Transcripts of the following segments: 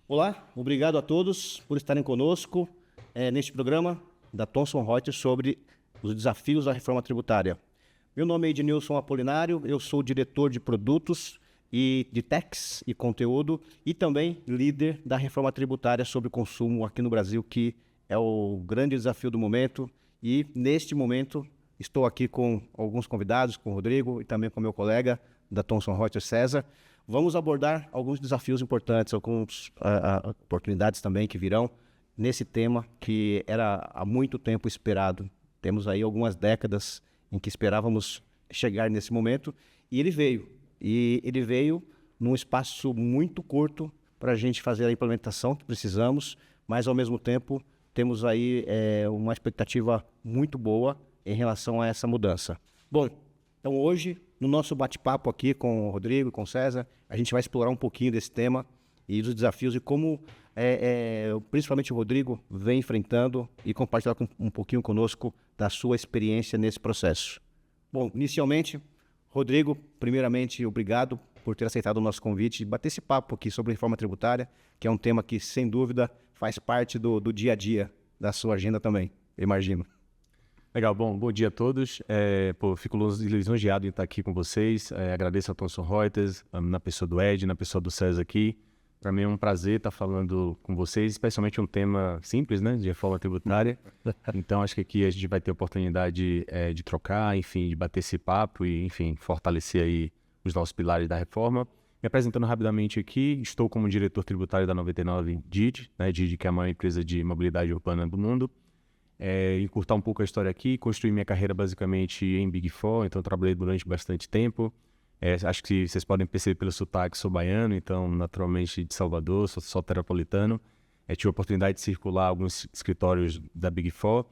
Olá, obrigado a todos por estarem conosco neste programa da Thomson Reuters sobre os desafios da reforma tributária. Meu nome é Ednilson Apolinário, eu sou diretor de produtos e de techs e conteúdo e também líder da reforma tributária sobre consumo aqui no Brasil, que é o grande desafio do momento. E neste momento estou aqui com alguns convidados, com o Rodrigo e também com o meu colega da Thomson Reuters, César. Vamos abordar alguns desafios importantes, algumas oportunidades também que virão nesse tema que era há muito tempo esperado. Temos aí algumas décadas em que esperávamos chegar nesse momento e ele veio. E ele veio num espaço muito curto para a gente fazer a implementação que precisamos, mas ao mesmo tempo temos aí uma expectativa muito boa em relação a essa mudança. Bom, então hoje, no nosso bate-papo aqui com o Rodrigo e com o César, a gente vai explorar um pouquinho desse tema e dos desafios e como principalmente o Rodrigo vem enfrentando e compartilhar um pouquinho conosco da sua experiência nesse processo. Bom, inicialmente, Rodrigo, primeiramente, obrigado por ter aceitado o nosso convite e bater esse papo aqui sobre reforma tributária, que é um tema que, sem dúvida, faz parte do dia a dia da sua agenda também, eu imagino. Legal, bom dia a todos. Fico lisonjeado em estar aqui com vocês. Agradeço a Thomson Reuters, na pessoa do Ed, na pessoa do César aqui. Para mim é um prazer estar falando com vocês, especialmente um tema simples, né, de reforma tributária. Então, acho que aqui a gente vai ter a oportunidade de trocar, enfim, de bater esse papo e, enfim, fortalecer aí os nossos pilares da reforma. Me apresentando rapidamente aqui, estou como diretor tributário da 99 DID, né, DID que é a maior empresa de mobilidade urbana do mundo. Encurtar um pouco a história aqui, construí minha carreira basicamente em Big Four, então trabalhei durante bastante tempo. Acho que vocês podem perceber pelo sotaque, sou baiano, então naturalmente de Salvador, sou terapolitano. Tive a oportunidade de circular alguns escritórios da Big Four.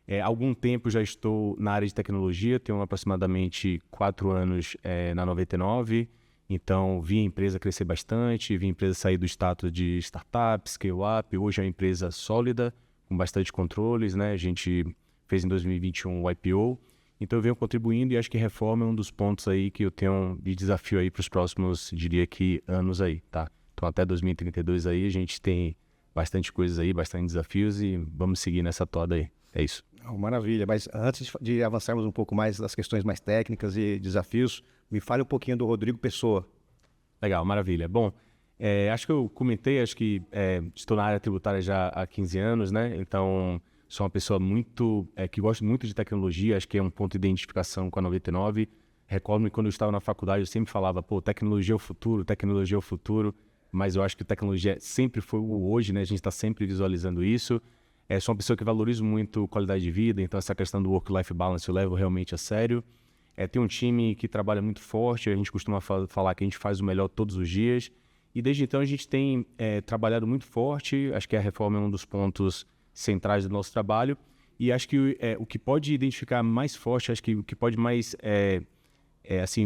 Há algum tempo já estou na área de tecnologia, tenho aproximadamente 4 anos na 99, então vi a empresa crescer bastante, vi a empresa sair do status de startup, scale-up, hoje é uma empresa sólida, com bastante controles, né? A gente fez em 2021 o IPO, então eu venho contribuindo e acho que reforma é um dos pontos aí que eu tenho de desafio aí para os próximos, diria que, anos aí, tá? Então até 2032 aí a gente tem bastante coisas aí, bastante desafios e vamos seguir nessa toada aí, é isso. Maravilha, mas antes de avançarmos um pouco mais das questões mais técnicas e desafios, me fale um pouquinho do Rodrigo Pessoa. Legal, maravilha. Bom, acho que eu comentei, estou na área tributária já há 15 anos, né? Então, sou uma pessoa que gosta muito de tecnologia, acho que é um ponto de identificação com a 99. Recordo-me quando eu estava na faculdade, eu sempre falava, tecnologia é o futuro, mas eu acho que tecnologia sempre foi o hoje, né? A gente está sempre visualizando isso. Sou uma pessoa que valorizo muito qualidade de vida, então essa questão do work-life balance eu levo realmente a sério. Tem um time que trabalha muito forte, a gente costuma falar que a gente faz o melhor todos os dias. E desde então a gente tem trabalhado muito forte, acho que a reforma é um dos pontos centrais do nosso trabalho. E acho que o que pode identificar mais forte, acho que o que pode mais,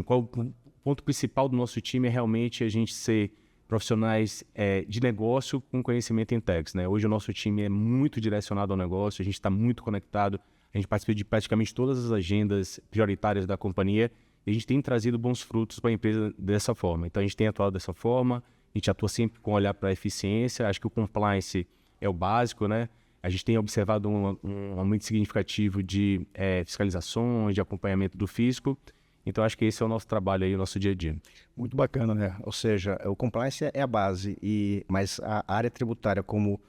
qual o ponto principal do nosso time é realmente a gente ser profissionais de negócio com conhecimento em techs, né? Hoje o nosso time é muito direcionado ao negócio, a gente está muito conectado, a gente participa de praticamente todas as agendas prioritárias da companhia e a gente tem trazido bons frutos para a empresa dessa forma. Então a gente tem atuado dessa forma, a gente atua sempre com olhar para a eficiência, acho que o compliance é o básico, né? A gente tem observado um aumento significativo de fiscalizações, de acompanhamento do fisco. Então, acho que esse é o nosso trabalho aí, o nosso dia a dia. Muito bacana, né? Ou seja, o compliance é a base, mas a área tributária com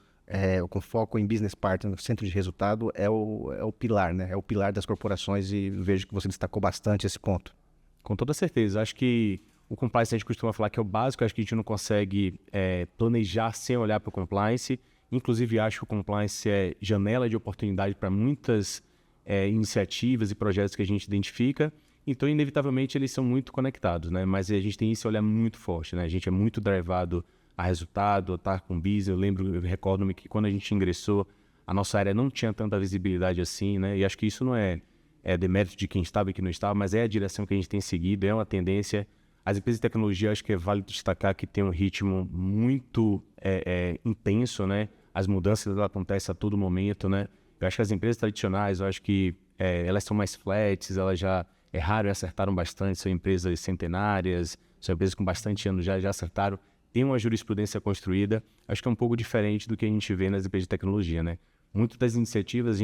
foco em business partner, centro de resultado, é o pilar, né? É o pilar das corporações e vejo que você destacou bastante esse ponto. Com toda certeza. Acho que o compliance a gente costuma falar que é o básico, acho que a gente não consegue planejar sem olhar para o compliance. Inclusive, acho que o compliance é janela de oportunidade para muitas iniciativas e projetos que a gente identifica. Então, inevitavelmente, eles são muito conectados, né? Mas a gente tem esse olhar muito forte, né? A gente é muito drivado a resultado, a estar com business. Eu recordo-me que quando a gente ingressou, a nossa área não tinha tanta visibilidade assim, né? E acho que isso não é demérito de quem estava e quem não estava, mas é a direção que a gente tem seguido, é uma tendência. As empresas de tecnologia, acho que é válido destacar que tem um ritmo muito intenso, né? As mudanças acontecem a todo momento, né? Eu acho que as empresas tradicionais, eu acho que elas são mais flats, elas já erraram e acertaram bastante, são empresas centenárias, são empresas com bastante anos já acertaram. tem uma jurisprudência construída. Acho que é um pouco diferente do que a gente vê nas empresas de tecnologia, né? Muitas das iniciativas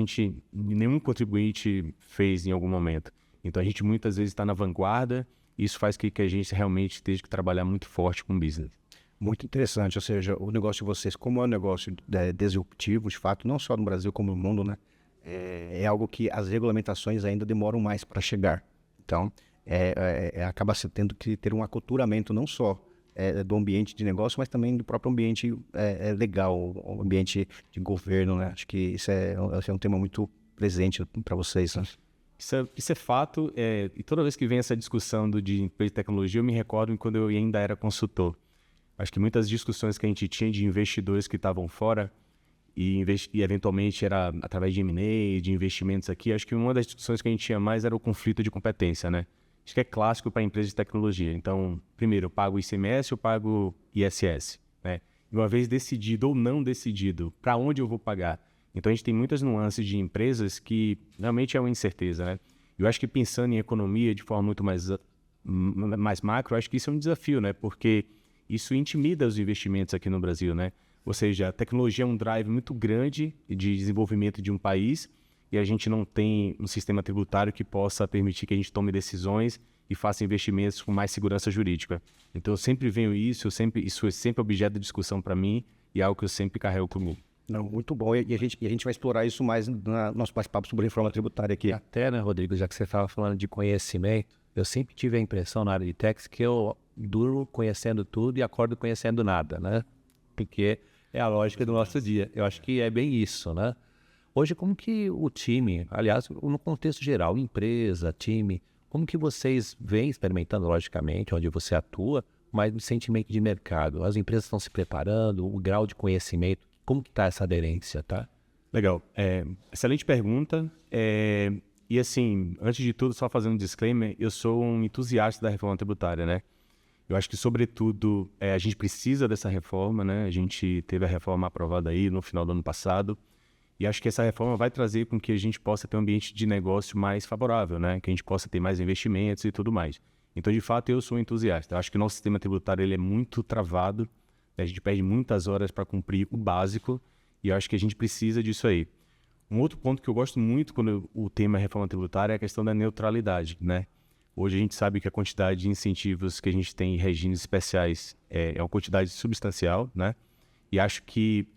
nenhum contribuinte fez em algum momento. Então a gente muitas vezes está na vanguarda e isso faz com que a gente realmente esteja que trabalhar muito forte com o business. Muito interessante, ou seja, o negócio de vocês, como é um negócio disruptivo, de fato, não só no Brasil como no mundo, né? É algo que as regulamentações ainda demoram mais para chegar. Então, acaba se tendo que ter um aculturamento não só do ambiente de negócio, mas também do próprio ambiente legal, o ambiente de governo, né? Acho que isso é um tema muito presente para vocês, né? Isso é fato, e toda vez que vem essa discussão de empresa de tecnologia, eu me recordo quando eu ainda era consultor. Acho que muitas discussões que a gente tinha de investidores que estavam fora e eventualmente era através de M&A, de investimentos aqui, acho que uma das discussões que a gente tinha mais era o conflito de competência, né? Acho que é clássico para empresas de tecnologia. Então, primeiro, eu pago ICMS ou pago ISS, né? E uma vez decidido ou não decidido, para onde eu vou pagar? Então, a gente tem muitas nuances de empresas que realmente é uma incerteza, né? Eu acho que pensando em economia de forma muito mais macro, eu acho que isso é um desafio, né? Porque isso intimida os investimentos aqui no Brasil, né? Ou seja, a tecnologia é um drive muito grande de desenvolvimento de um país e a gente não tem um sistema tributário que possa permitir que a gente tome decisões e faça investimentos com mais segurança jurídica. Então, eu sempre venho isso é sempre objeto de discussão para mim e é algo que eu sempre carrego comigo. Não, muito bom. E a gente vai explorar isso mais no nosso bate-papo sobre reforma tributária aqui. Até, né, Rodrigo, já que você estava falando de conhecimento, eu sempre tive a impressão na área de techs que eu durmo conhecendo tudo e acordo conhecendo nada, né? Porque é a lógica do nosso dia. Eu acho que é bem isso, né? Hoje, como que o time, aliás, no contexto geral, empresa, time, como que vocês vêm experimentando, logicamente, onde você atua, mas no sentimento de mercado? As empresas estão se preparando, o grau de conhecimento, como que está essa aderência, tá? Legal. Excelente pergunta. E assim, antes de tudo, só fazendo um disclaimer, eu sou um entusiasta da reforma tributária, né? Eu acho que, sobretudo, a gente precisa dessa reforma, né? A gente teve a reforma aprovada aí no final do ano passado e acho que essa reforma vai trazer com que a gente possa ter um ambiente de negócio mais favorável, né? Que a gente possa ter mais investimentos e tudo mais. Então, de fato, eu sou um entusiasta. Eu acho que o nosso sistema tributário ele é muito travado, né? A gente perde muitas horas para cumprir o básico e eu acho que a gente precisa disso aí. Um outro ponto que eu gosto muito quando o tema é reforma tributária é a questão da neutralidade, né? Hoje a gente sabe que a quantidade de incentivos que a gente tem em regimes especiais é uma quantidade substancial, né? E acho que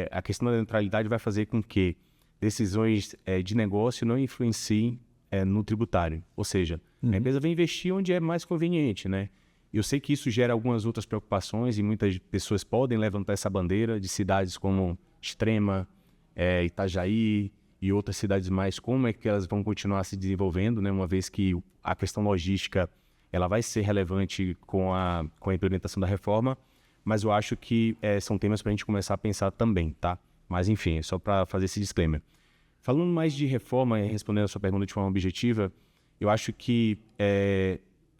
a questão da neutralidade vai fazer com que decisões de negócio não influenciem no tributário. Ou seja, a empresa vai investir onde é mais conveniente, né? Eu sei que isso gera algumas outras preocupações e muitas pessoas podem levantar essa bandeira de cidades como Extrema, Itajaí e outras cidades mais, como é que elas vão continuar se desenvolvendo, né? Uma vez que a questão logística ela vai ser relevante com a implementação da reforma, mas eu acho que são temas para a gente começar a pensar também, tá? Mas enfim, é só para fazer esse disclaimer. Falando mais de reforma e respondendo a sua pergunta de forma objetiva, eu acho que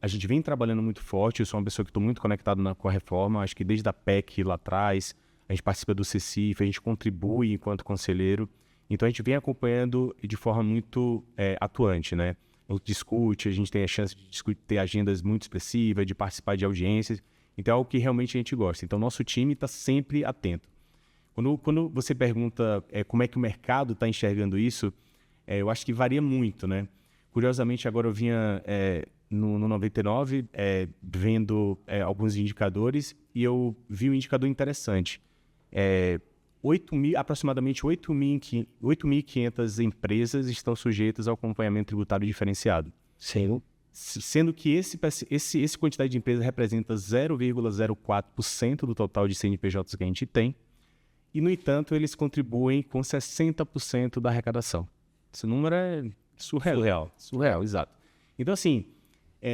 a gente vem trabalhando muito forte, eu sou uma pessoa que estou muito conectado com a reforma, acho que desde a PEC lá atrás, a gente participa do CECIF, a gente contribui enquanto conselheiro, então a gente vem acompanhando de forma muito atuante, né? Discute, a gente tem a chance de ter agendas muito expressivas, de participar de audiências, então é algo que realmente a gente gosta. Então nosso time está sempre atento. Quando você pergunta como é que o mercado está enxergando isso, eu acho que varia muito, né? Curiosamente, agora eu vinha no 99 vendo alguns indicadores e eu vi um indicador interessante. Aproximadamente 8.500 empresas estão sujeitas ao acompanhamento tributário diferenciado. Sim. Sendo que essa quantidade de empresas representa 0,04% do total de CNPJs que a gente tem. E, no entanto, eles contribuem com 60% da arrecadação. Esse número é surreal. Surreal, exato. Então, assim,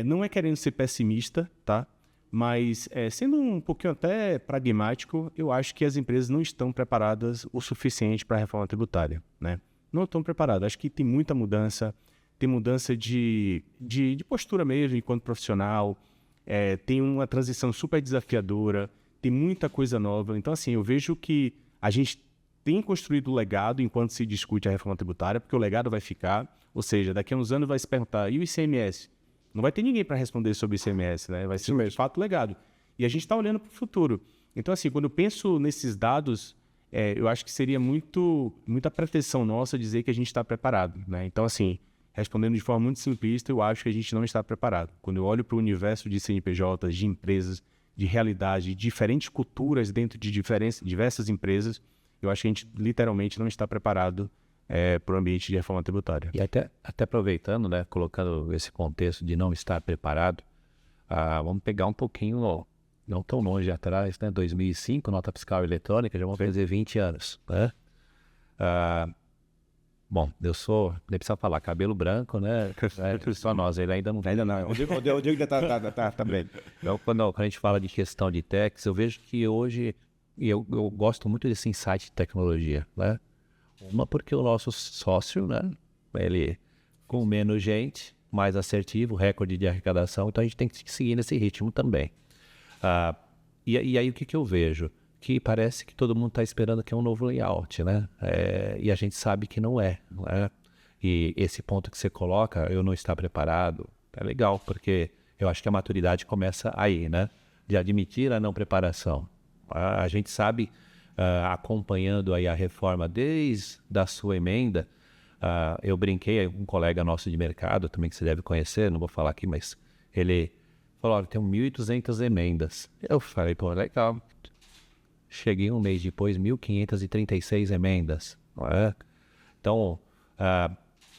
não é querendo ser pessimista, tá? Mas, sendo um pouquinho até pragmático, eu acho que as empresas não estão preparadas o suficiente para a reforma tributária, né? Não estão preparadas. Acho que tem muita mudança, tem mudança de postura mesmo enquanto profissional, tem uma transição super desafiadora, tem muita coisa nova. Então, assim, eu vejo que a gente tem construído o legado enquanto se discute a reforma tributária, porque o legado vai ficar, ou seja, daqui a uns anos vai se perguntar, e o ICMS? Não vai ter ninguém para responder sobre o ICMS, né? Vai ser, de fato, legado. E a gente está olhando para o futuro. Então, assim, quando eu penso nesses dados, eu acho que seria muita pretensão nossa dizer que a gente está preparado, né? Então, assim, respondendo de forma muito simplista, eu acho que a gente não está preparado. Quando eu olho para o universo de CNPJs, de empresas, de realidade, diferentes culturas dentro de diversas empresas, eu acho que a gente literalmente não está preparado para o ambiente de reforma tributária. E até aproveitando, né, colocando esse contexto de não estar preparado, vamos pegar um pouquinho, não tão longe atrás, né, 2005, nota fiscal eletrônica, já vão fazer 20 anos, né? Bom, nem precisa falar, cabelo branco, né? Só nós, ele ainda não... Ainda não. O Diego ainda tá bem. Então, quando a gente fala de questão de techs, eu vejo que hoje, e eu gosto muito desse insight de tecnologia, né? Uma porque o nosso sócio, né? Ele com menos gente, mais assertivo, recorde de arrecadação, então a gente tem que seguir nesse ritmo também. E aí o que eu vejo? Que parece que todo mundo está esperando que é um novo layout, né? E a gente sabe que não é, não é? E esse ponto que você coloca, eu não estar preparado, é legal, porque eu acho que a maturidade começa aí, né? De admitir a não preparação. A gente sabe, acompanhando aí a reforma desde a sua emenda, eu brinquei com um colega nosso de mercado, também que você deve conhecer, não vou falar aqui, mas ele falou, olha, tem 1.200 emendas. Eu falei, pô, legal. Cheguei um mês depois, 1.536 emendas. Não é? Então,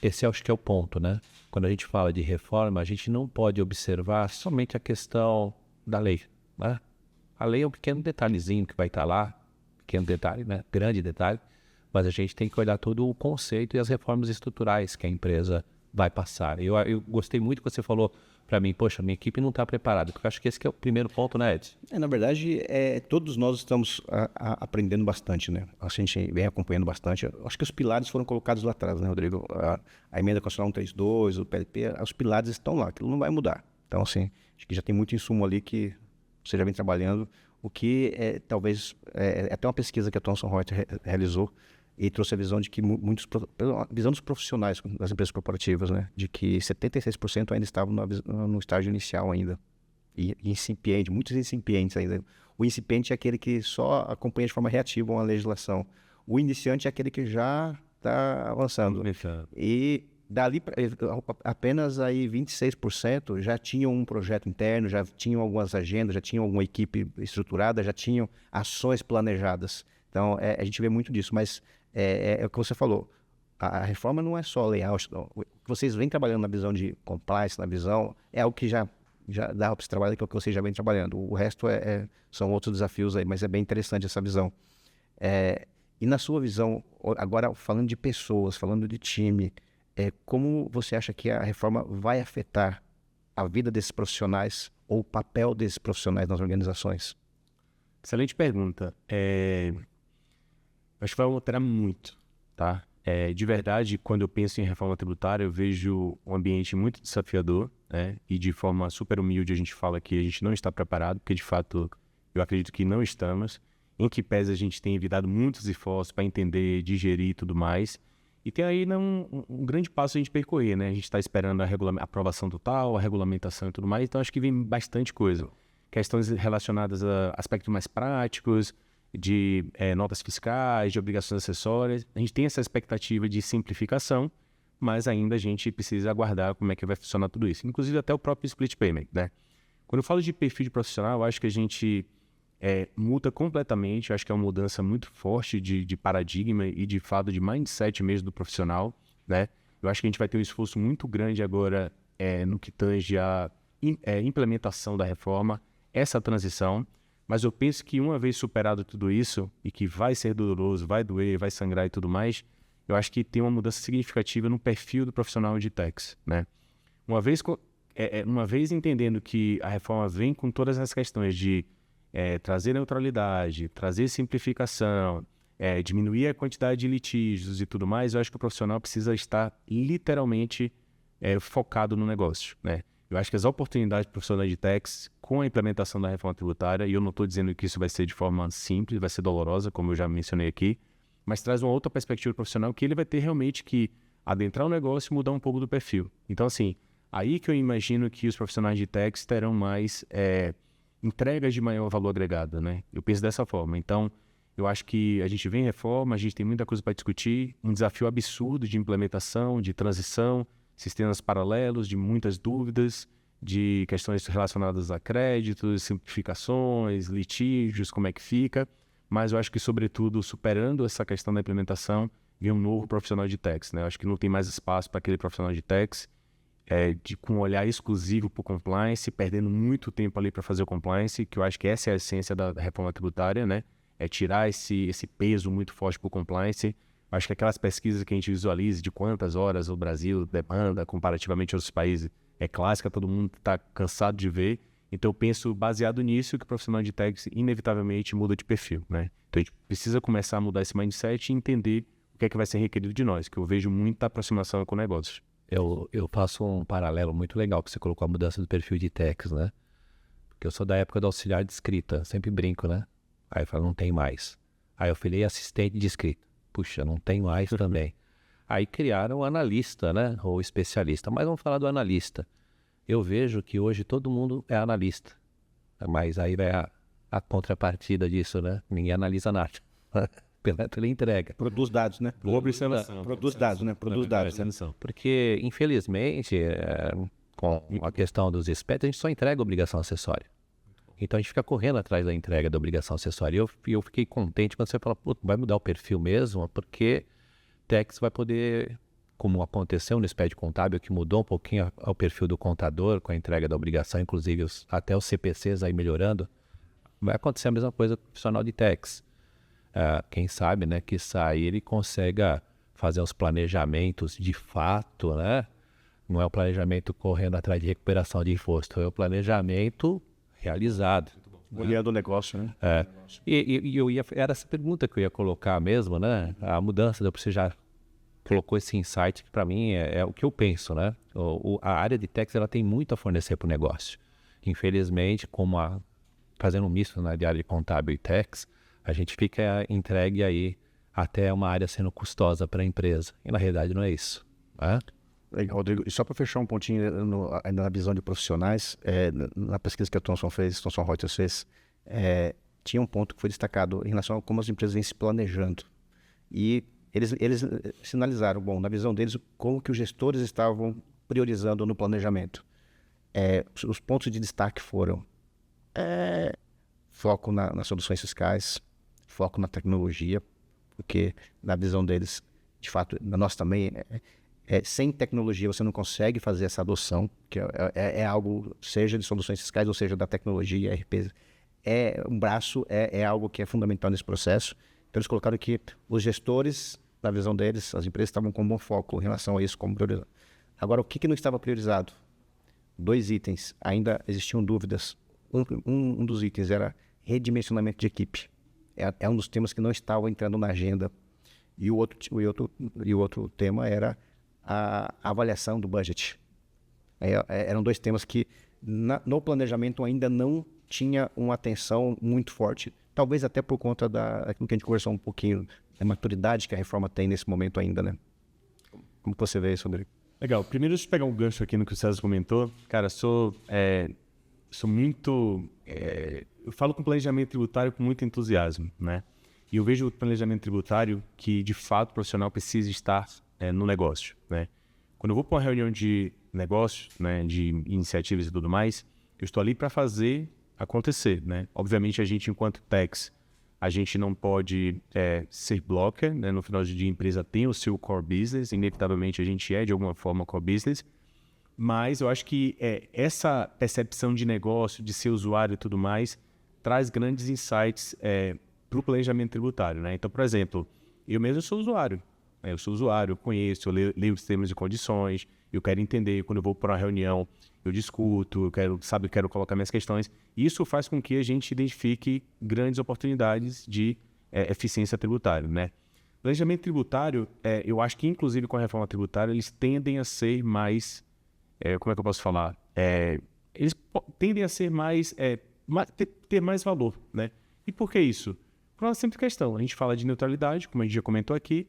esse acho que é o ponto, né? Quando a gente fala de reforma, a gente não pode observar somente a questão da lei, né? A lei é um pequeno detalhezinho que vai estar lá, pequeno detalhe, né? Grande detalhe, mas a gente tem que olhar todo o conceito e as reformas estruturais que a empresa vai passar. Eu gostei muito que você falou para mim, poxa, minha equipe não está preparada, porque eu acho que esse que é o primeiro ponto, né, Ed? Na verdade, todos nós estamos aprendendo bastante, né? A gente vem acompanhando bastante. Eu acho que os pilares foram colocados lá atrás, né, Rodrigo? A emenda constitucional 132, o PLP, os pilares estão lá, aquilo não vai mudar. Então, assim, acho que já tem muito insumo ali que você já vem trabalhando, o que talvez, até uma pesquisa que a Thomson Reuters realizou, e trouxe a visão de que a visão dos profissionais das empresas corporativas, né, de que 76% ainda estavam no estágio inicial ainda, e incipiente, muitos incipientes ainda. O incipiente é aquele que só acompanha de forma reativa uma legislação. O iniciante é aquele que já está avançando. E dali apenas aí 26% já tinham um projeto interno, já tinham algumas agendas, já tinham alguma equipe estruturada, já tinham ações planejadas. Então, a gente vê muito disso, mas é o que você falou. A reforma não é só layout. Não. O que vocês vêm trabalhando na visão de compliance, na visão, é algo que já dá para esse trabalho, que é o que vocês já vêm trabalhando. O resto são outros desafios aí, mas é bem interessante essa visão. E na sua visão, agora falando de pessoas, falando de time, como você acha que a reforma vai afetar a vida desses profissionais ou o papel desses profissionais nas organizações? Excelente pergunta. Acho que vai alterar muito, tá? De verdade, quando eu penso em reforma tributária, eu vejo um ambiente muito desafiador, né? E de forma super humilde a gente fala que a gente não está preparado, porque de fato eu acredito que não estamos. Em que pese a gente tem evitado muitos esforços para entender, digerir e tudo mais. E tem aí um grande passo a gente percorrer, né? A gente está esperando a aprovação total, a regulamentação e tudo mais, então acho que vem bastante coisa. Questões relacionadas a aspectos mais práticos, de notas fiscais, de obrigações acessórias. A gente tem essa expectativa de simplificação, mas ainda a gente precisa aguardar como é que vai funcionar tudo isso. Inclusive até o próprio split payment, né? Quando eu falo de perfil de profissional, eu acho que a gente muda completamente. Eu acho que é uma mudança muito forte de paradigma e de fato de mindset mesmo do profissional, né? Eu acho que a gente vai ter um esforço muito grande agora no que tange a implementação da reforma, essa transição. Mas eu penso que uma vez superado tudo isso, e que vai ser doloroso, vai doer, vai sangrar e tudo mais, eu acho que tem uma mudança significativa no perfil do profissional de tax, né? Uma vez entendendo que a reforma vem com todas as questões de trazer neutralidade, trazer simplificação, diminuir a quantidade de litígios e tudo mais, eu acho que o profissional precisa estar literalmente focado no negócio, né? Eu acho que as oportunidades profissionais de tax, com a implementação da reforma tributária, e eu não estou dizendo que isso vai ser de forma simples, vai ser dolorosa, como eu já mencionei aqui, mas traz uma outra perspectiva profissional que ele vai ter realmente que adentrar o negócio e mudar um pouco do perfil. Então, assim, aí que eu imagino que os profissionais de tax terão mais entregas de maior valor agregado, né? Eu penso dessa forma. Então, eu acho que a gente vem em reforma, a gente tem muita coisa para discutir, um desafio absurdo de implementação, de transição, sistemas paralelos, de muitas dúvidas, de questões relacionadas a créditos, simplificações, litígios, como é que fica. Mas eu acho que, sobretudo, superando essa questão da implementação, vem um novo profissional de tax, né? Eu acho que não tem mais espaço para aquele profissional de tax com um olhar exclusivo para o compliance, perdendo muito tempo ali para fazer o compliance, que eu acho que essa é a essência da reforma tributária, né? É tirar esse peso muito forte para o compliance. Acho que aquelas pesquisas que a gente visualiza de quantas horas o Brasil demanda comparativamente a outros países é clássica, todo mundo está cansado de ver. Então eu penso, baseado nisso, que o profissional de tax inevitavelmente muda de perfil, né? Então a gente precisa começar a mudar esse mindset e entender o que é que vai ser requerido de nós, que eu vejo muita aproximação com negócios. Eu faço um paralelo muito legal que você colocou a mudança do perfil de tax, né? Porque eu sou da época do auxiliar de escrita, sempre brinco, né? Aí eu falo, não tem mais. Aí eu falei assistente de escrita. Puxa, não tem mais também. Aí criaram o analista, né? Ou especialista. Mas vamos falar do analista. Eu vejo que hoje todo mundo é analista. Mas aí vai a contrapartida disso, né? Ninguém analisa nada. Pela entrega. Produz dados, né? Produz dados, né? Produz dados. Porque, infelizmente, com a questão dos SPETs, a gente só entrega obrigação acessória. Então a gente fica correndo atrás da entrega da obrigação acessória. E eu fiquei contente quando você fala, vai mudar o perfil mesmo, porque tax vai poder, como aconteceu no SPED contábil, que mudou um pouquinho o perfil do contador com a entrega da obrigação, inclusive até os CPCs aí melhorando, vai acontecer a mesma coisa com o profissional de tax. Quem sabe, né, que sair ele consiga fazer os planejamentos de fato, né? Não é o planejamento correndo atrás de recuperação de imposto, é o planejamento realizado. Olhando o negócio, né? Era essa pergunta que eu ia colocar mesmo, né? A mudança, você já colocou esse insight que para mim é o que eu penso, né? A área de tax ela tem muito a fornecer para o negócio. Infelizmente, fazendo um misto, né, de área de contábil e tax, a gente fica entregue aí até uma área sendo custosa para a empresa. E na realidade não é isso, né? Legal, Rodrigo. E só para fechar um pontinho ainda na visão de profissionais, na pesquisa que a Thomson Reuters fez, tinha um ponto que foi destacado em relação a como as empresas vêm se planejando. E eles sinalizaram, bom, na visão deles, como que os gestores estavam priorizando no planejamento. Os pontos de destaque foram foco nas soluções fiscais, foco na tecnologia, porque na visão deles, de fato, na nossa também, sem tecnologia você não consegue fazer essa adoção, que é algo, seja de soluções fiscais ou seja da tecnologia, RP, um braço, é algo que é fundamental nesse processo. Então eles colocaram que os gestores, na visão deles, as empresas estavam com um bom foco em relação a isso como prioridade. Agora, o que não estava priorizado? 2 itens, ainda existiam dúvidas. Um dos itens era redimensionamento de equipe. É um dos temas que não estava entrando na agenda. E o outro tema era a avaliação do budget. Eram 2 temas que no planejamento ainda não tinha uma atenção muito forte. Talvez até por conta daquilo que a gente conversou um pouquinho, da maturidade que a reforma tem nesse momento ainda, né? Como você vê isso, Rodrigo? Legal. Primeiro, deixa eu pegar um gancho aqui no que o César comentou. Cara, sou muito... eu falo com planejamento tributário com muito entusiasmo, né? E eu vejo o planejamento tributário que, de fato, o profissional precisa estar no negócio, né? Quando eu vou para uma reunião de negócios, né, de iniciativas e tudo mais, eu estou ali para fazer acontecer, né? Obviamente, a gente, enquanto tax, a gente não pode ser blocker, né? No final do dia, a empresa tem o seu core business, inevitavelmente a gente de alguma forma, core business, mas eu acho que essa percepção de negócio, de ser usuário e tudo mais, traz grandes insights para o planejamento tributário, né? Então, por exemplo, eu mesmo sou usuário. Eu conheço, eu leio os termos e condições, eu quero entender, quando eu vou para uma reunião, eu discuto, eu quero colocar minhas questões. Isso faz com que a gente identifique grandes oportunidades de eficiência tributária, né? Planejamento tributário, eu acho que, inclusive, com a reforma tributária, eles tendem a ser mais... como é que eu posso falar? Eles tendem a ser mais... ter mais valor, né? E por que isso? Por uma simples questão. A gente fala de neutralidade, como a gente já comentou aqui,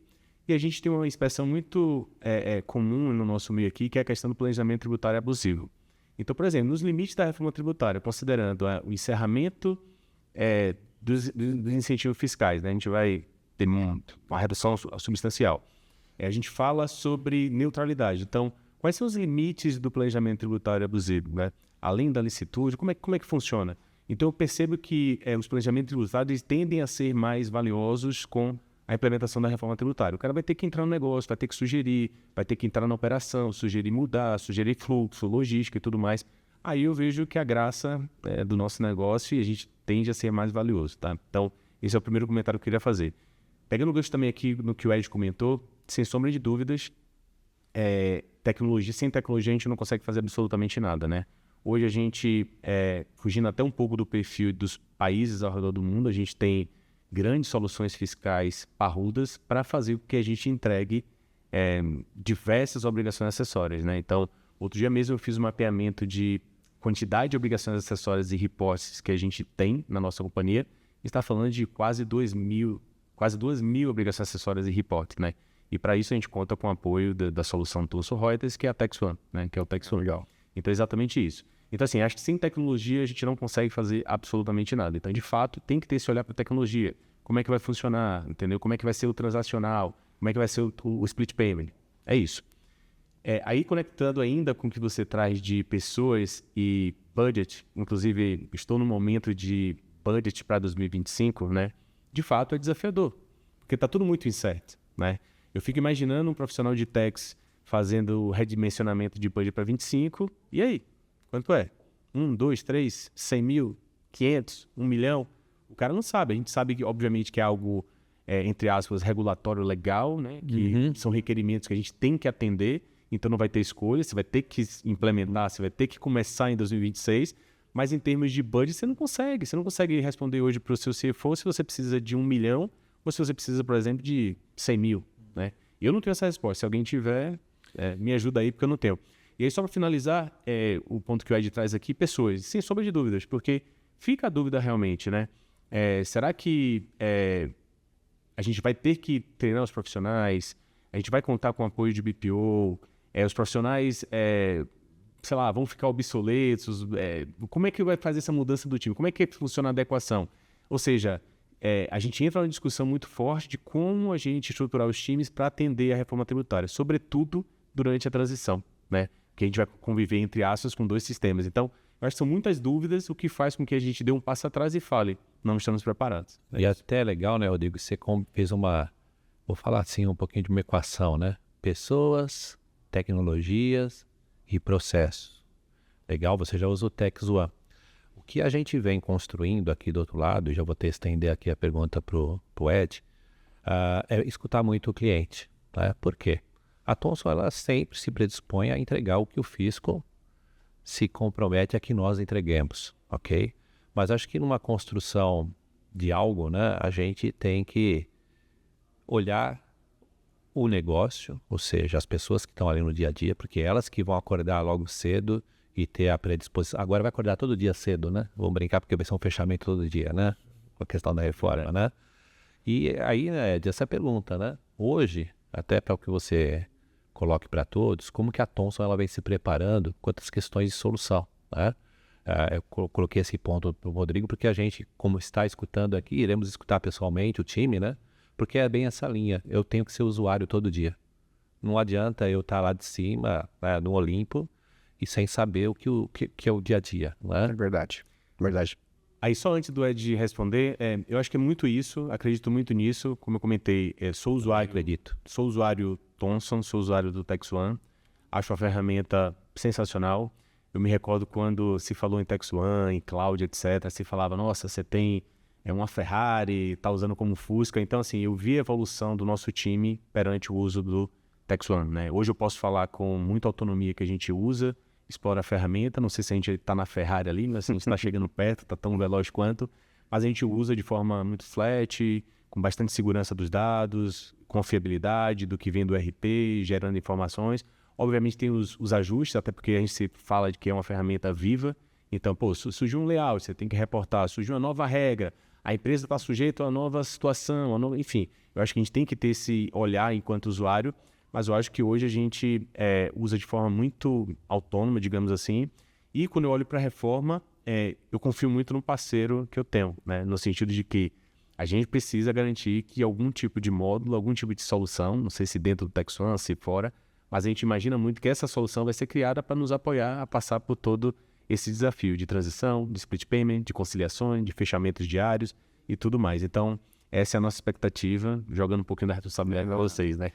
e a gente tem uma expressão muito comum no nosso meio aqui, que é a questão do planejamento tributário abusivo. Então, por exemplo, nos limites da reforma tributária, considerando o encerramento dos incentivos fiscais, né? A gente vai ter uma redução substancial. A gente fala sobre neutralidade. Então, quais são os limites do planejamento tributário abusivo, né? Além da licitude, como é que funciona? Então, eu percebo que os planejamentos tributários tendem a ser mais valiosos com a implementação da reforma tributária. O cara vai ter que entrar no negócio, vai ter que sugerir, vai ter que entrar na operação, sugerir mudar, sugerir fluxo, logística e tudo mais. Aí eu vejo que a graça do nosso negócio e a gente tende a ser mais valioso, tá? Então, esse é o primeiro comentário que eu queria fazer. Pegando o gancho também aqui no que o Ed comentou, sem sombra de dúvidas, sem tecnologia a gente não consegue fazer absolutamente nada, né? Hoje a gente, fugindo até um pouco do perfil dos países ao redor do mundo, a gente tem grandes soluções fiscais parrudas para fazer com que a gente entregue diversas obrigações acessórias, né? Então, outro dia mesmo eu fiz um mapeamento de quantidade de obrigações acessórias e reportes que a gente tem na nossa companhia. Está falando de quase 2.000 obrigações acessórias e reportes, né? E para isso a gente conta com o apoio da solução Thomson Reuters, que é a Tax One, né? Que é o Tax One. Legal. Então é exatamente isso. Então, assim, acho que sem tecnologia a gente não consegue fazer absolutamente nada. Então, de fato, tem que ter esse olhar para a tecnologia. Como é que vai funcionar, entendeu? Como é que vai ser o transacional? Como é que vai ser o split payment? É isso. Aí, conectando ainda com o que você traz de pessoas e budget, inclusive, estou no momento de budget para 2025, né? De fato, é desafiador, porque está tudo muito incerto, né? Eu fico imaginando um profissional de tax fazendo o redimensionamento de budget para 25, e aí? Quanto é? 1, 2, 3, 100 mil, 500, 1 milhão? O cara não sabe. A gente sabe que, obviamente, que é algo, entre aspas, regulatório legal, né? Que são requerimentos que a gente tem que atender, então não vai ter escolha, você vai ter que implementar, você vai ter que começar em 2026, mas em termos de budget você não consegue responder hoje para o seu CFO se você precisa de 1 milhão ou se você precisa, por exemplo, de 100 mil, né? Eu não tenho essa resposta. Se alguém tiver, me ajuda aí, porque eu não tenho. E aí, só para finalizar, o ponto que o Ed traz aqui, pessoas, sem sombra de dúvidas, porque fica a dúvida realmente, né? Será que a gente vai ter que treinar os profissionais? A gente vai contar com o apoio de BPO? Os profissionais, sei lá, vão ficar obsoletos? Como é que vai fazer essa mudança do time? Como é que funciona a adequação? Ou seja, a gente entra numa discussão muito forte de como a gente estruturar os times para atender a reforma tributária, sobretudo durante a transição, né? Que a gente vai conviver, entre aspas, com 2 sistemas. Então, eu acho que são muitas dúvidas, o que faz com que a gente dê um passo atrás e fale, não estamos preparados. E até é legal, né, Rodrigo, você fez vou falar assim, um pouquinho de uma equação, né? Pessoas, tecnologias e processos. Legal, você já usa o Tax One. O que a gente vem construindo aqui do outro lado, e já vou estender aqui a pergunta para o Ed, é escutar muito o cliente. Né? Por quê? A Thomson, ela sempre se predispõe a entregar o que o fisco se compromete a que nós entreguemos, ok? Mas acho que numa construção de algo, né, a gente tem que olhar o negócio, ou seja, as pessoas que estão ali no dia a dia, porque elas que vão acordar logo cedo e ter a predisposição. Agora vai acordar todo dia cedo, né? Vamos brincar porque vai ser um fechamento todo dia, né? Com a questão da reforma, né? E aí, né, essa pergunta, né? Hoje, até para o que você coloque para todos, como que a Thomson ela vem se preparando quanto às questões de solução, né? Eu coloquei esse ponto para o Rodrigo porque a gente, como está escutando aqui, iremos escutar pessoalmente o time, né? Porque é bem essa linha, eu tenho que ser usuário todo dia. Não adianta eu estar lá de cima, né, no Olimpo, e sem saber o que é o dia a dia, né? É verdade. Aí, só antes do Ed responder, eu acho que é muito isso, acredito muito nisso. Como eu comentei, sou usuário Thomson, sou usuário do Tax One, acho a ferramenta sensacional. Eu me recordo quando se falou em Tax One, em cloud, etc., se falava, nossa, você tem uma Ferrari, está usando como Fusca. Então, assim, eu vi a evolução do nosso time perante o uso do Tax One, né? Hoje eu posso falar com muita autonomia que a gente usa, explora a ferramenta, não sei se a gente está na Ferrari ali, mas a gente está chegando perto, está tão veloz quanto, mas a gente usa de forma muito flat, com bastante segurança dos dados, confiabilidade do que vem do RP, gerando informações. Obviamente tem os ajustes, até porque a gente se fala de que é uma ferramenta viva, então, surgiu um layout, você tem que reportar, surgiu uma nova regra, a empresa está sujeita a uma nova situação, enfim, eu acho que a gente tem que ter esse olhar enquanto usuário, mas eu acho que hoje a gente usa de forma muito autônoma, digamos assim, E quando eu olho para a reforma, eu confio muito no parceiro que eu tenho, né? No sentido de que a gente precisa garantir que algum tipo de módulo, algum tipo de solução, não sei se dentro do TechSwan, se fora, mas a gente imagina muito que essa solução vai ser criada para nos apoiar a passar por todo esse desafio de transição, de split payment, de conciliações, de fechamentos diários e tudo mais. Então, essa é a nossa expectativa, jogando um pouquinho da responsabilidade para vocês, né?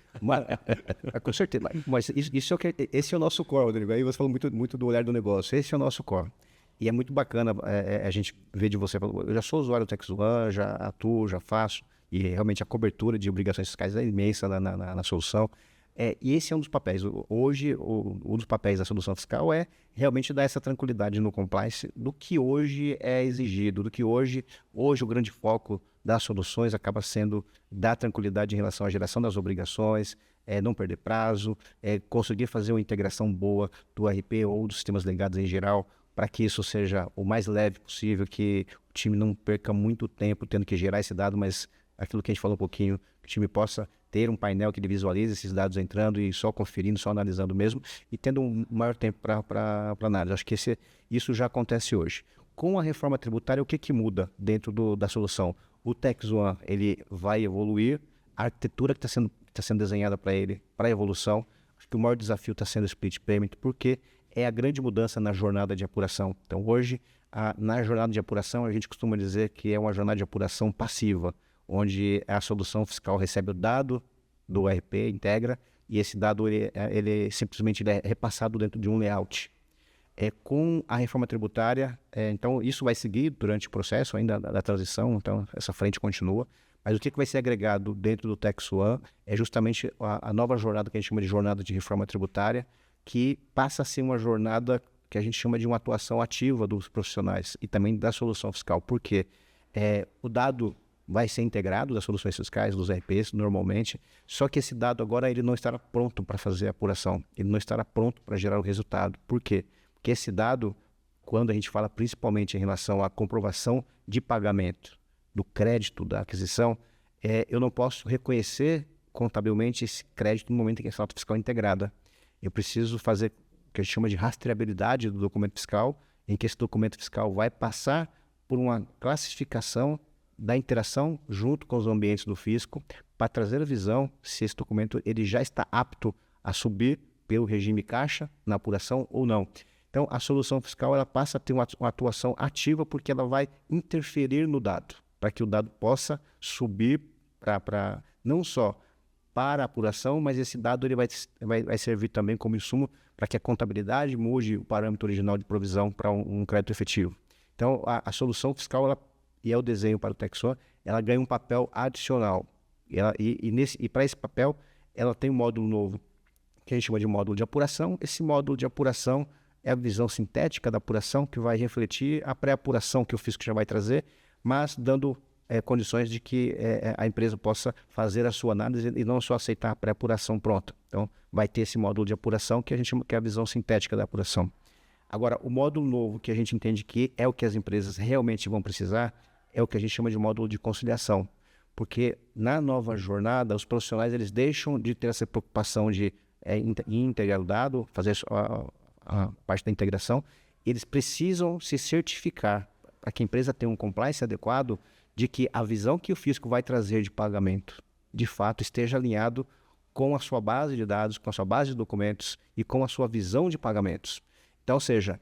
Com certeza. Mas esse é o nosso core, Rodrigo. Aí você falou muito do olhar do negócio. Esse é o nosso core. E é muito bacana a gente ver de você. Eu já sou usuário do TechSwan, já atuo, já faço. E realmente a cobertura de obrigações fiscais é imensa na solução. E esse é um dos papéis. Hoje, um dos papéis da solução fiscal é realmente dar essa tranquilidade no compliance do que hoje é exigido, do que hoje o grande foco das soluções acaba sendo dar tranquilidade em relação à geração das obrigações, não perder prazo, conseguir fazer uma integração boa do RP ou dos sistemas legados em geral, para que isso seja o mais leve possível, que o time não perca muito tempo tendo que gerar esse dado, mas aquilo que a gente falou um pouquinho, que o time possa ter um painel que ele visualize esses dados entrando e só conferindo, só analisando mesmo, e tendo um maior tempo para análise. Acho que isso já acontece hoje. Com a reforma tributária, o que muda dentro da solução? O TechSwan, ele vai evoluir, a arquitetura que está sendo desenhada para ele, para a evolução. Acho que o maior desafio está sendo o split payment, porque é a grande mudança na jornada de apuração. Então, hoje, na jornada de apuração, a gente costuma dizer que é uma jornada de apuração passiva, onde a solução fiscal recebe o dado do RP, integra, e esse dado ele simplesmente é repassado dentro de um layout. Com a reforma tributária, então isso vai seguir durante o processo ainda da transição, então essa frente continua, mas o que vai ser agregado dentro do TechSwan é justamente a nova jornada que a gente chama de jornada de reforma tributária, que passa a ser uma jornada que a gente chama de uma atuação ativa dos profissionais e também da solução fiscal, porque o dado vai ser integrado das soluções fiscais, dos RPs, normalmente, só que esse dado agora ele não estará pronto para fazer a apuração, ele não estará pronto para gerar o resultado. Por quê? Porque esse dado, quando a gente fala principalmente em relação à comprovação de pagamento do crédito da aquisição, eu não posso reconhecer contabilmente esse crédito no momento em que essa nota fiscal é integrada. Eu preciso fazer o que a gente chama de rastreabilidade do documento fiscal, em que esse documento fiscal vai passar por uma classificação da interação junto com os ambientes do fisco para trazer a visão se esse documento ele já está apto a subir pelo regime caixa na apuração ou não. Então, a solução fiscal ela passa a ter uma atuação ativa porque ela vai interferir no dado, para que o dado possa subir para não só para a apuração, mas esse dado ele vai servir também como insumo para que a contabilidade mude o parâmetro original de provisão para um crédito efetivo. Então, a solução fiscal ela e é o desenho para o TechSwan, ela ganha um papel adicional. E para esse papel, ela tem um módulo novo, que a gente chama de módulo de apuração. Esse módulo de apuração é a visão sintética da apuração, que vai refletir a pré-apuração que o fisco já vai trazer, mas dando condições de que a empresa possa fazer a sua análise e não só aceitar a pré-apuração pronta. Então, vai ter esse módulo de apuração, que a gente chama que é a visão sintética da apuração. Agora, o módulo novo, que a gente entende que é o que as empresas realmente vão precisar, é o que a gente chama de módulo de conciliação, porque na nova jornada os profissionais eles deixam de ter essa preocupação de integrar o dado, fazer a parte da integração, eles precisam se certificar para que a empresa tenha um compliance adequado de que a visão que o fisco vai trazer de pagamento de fato esteja alinhado com a sua base de dados, com a sua base de documentos e com a sua visão de pagamentos. Então, ou seja,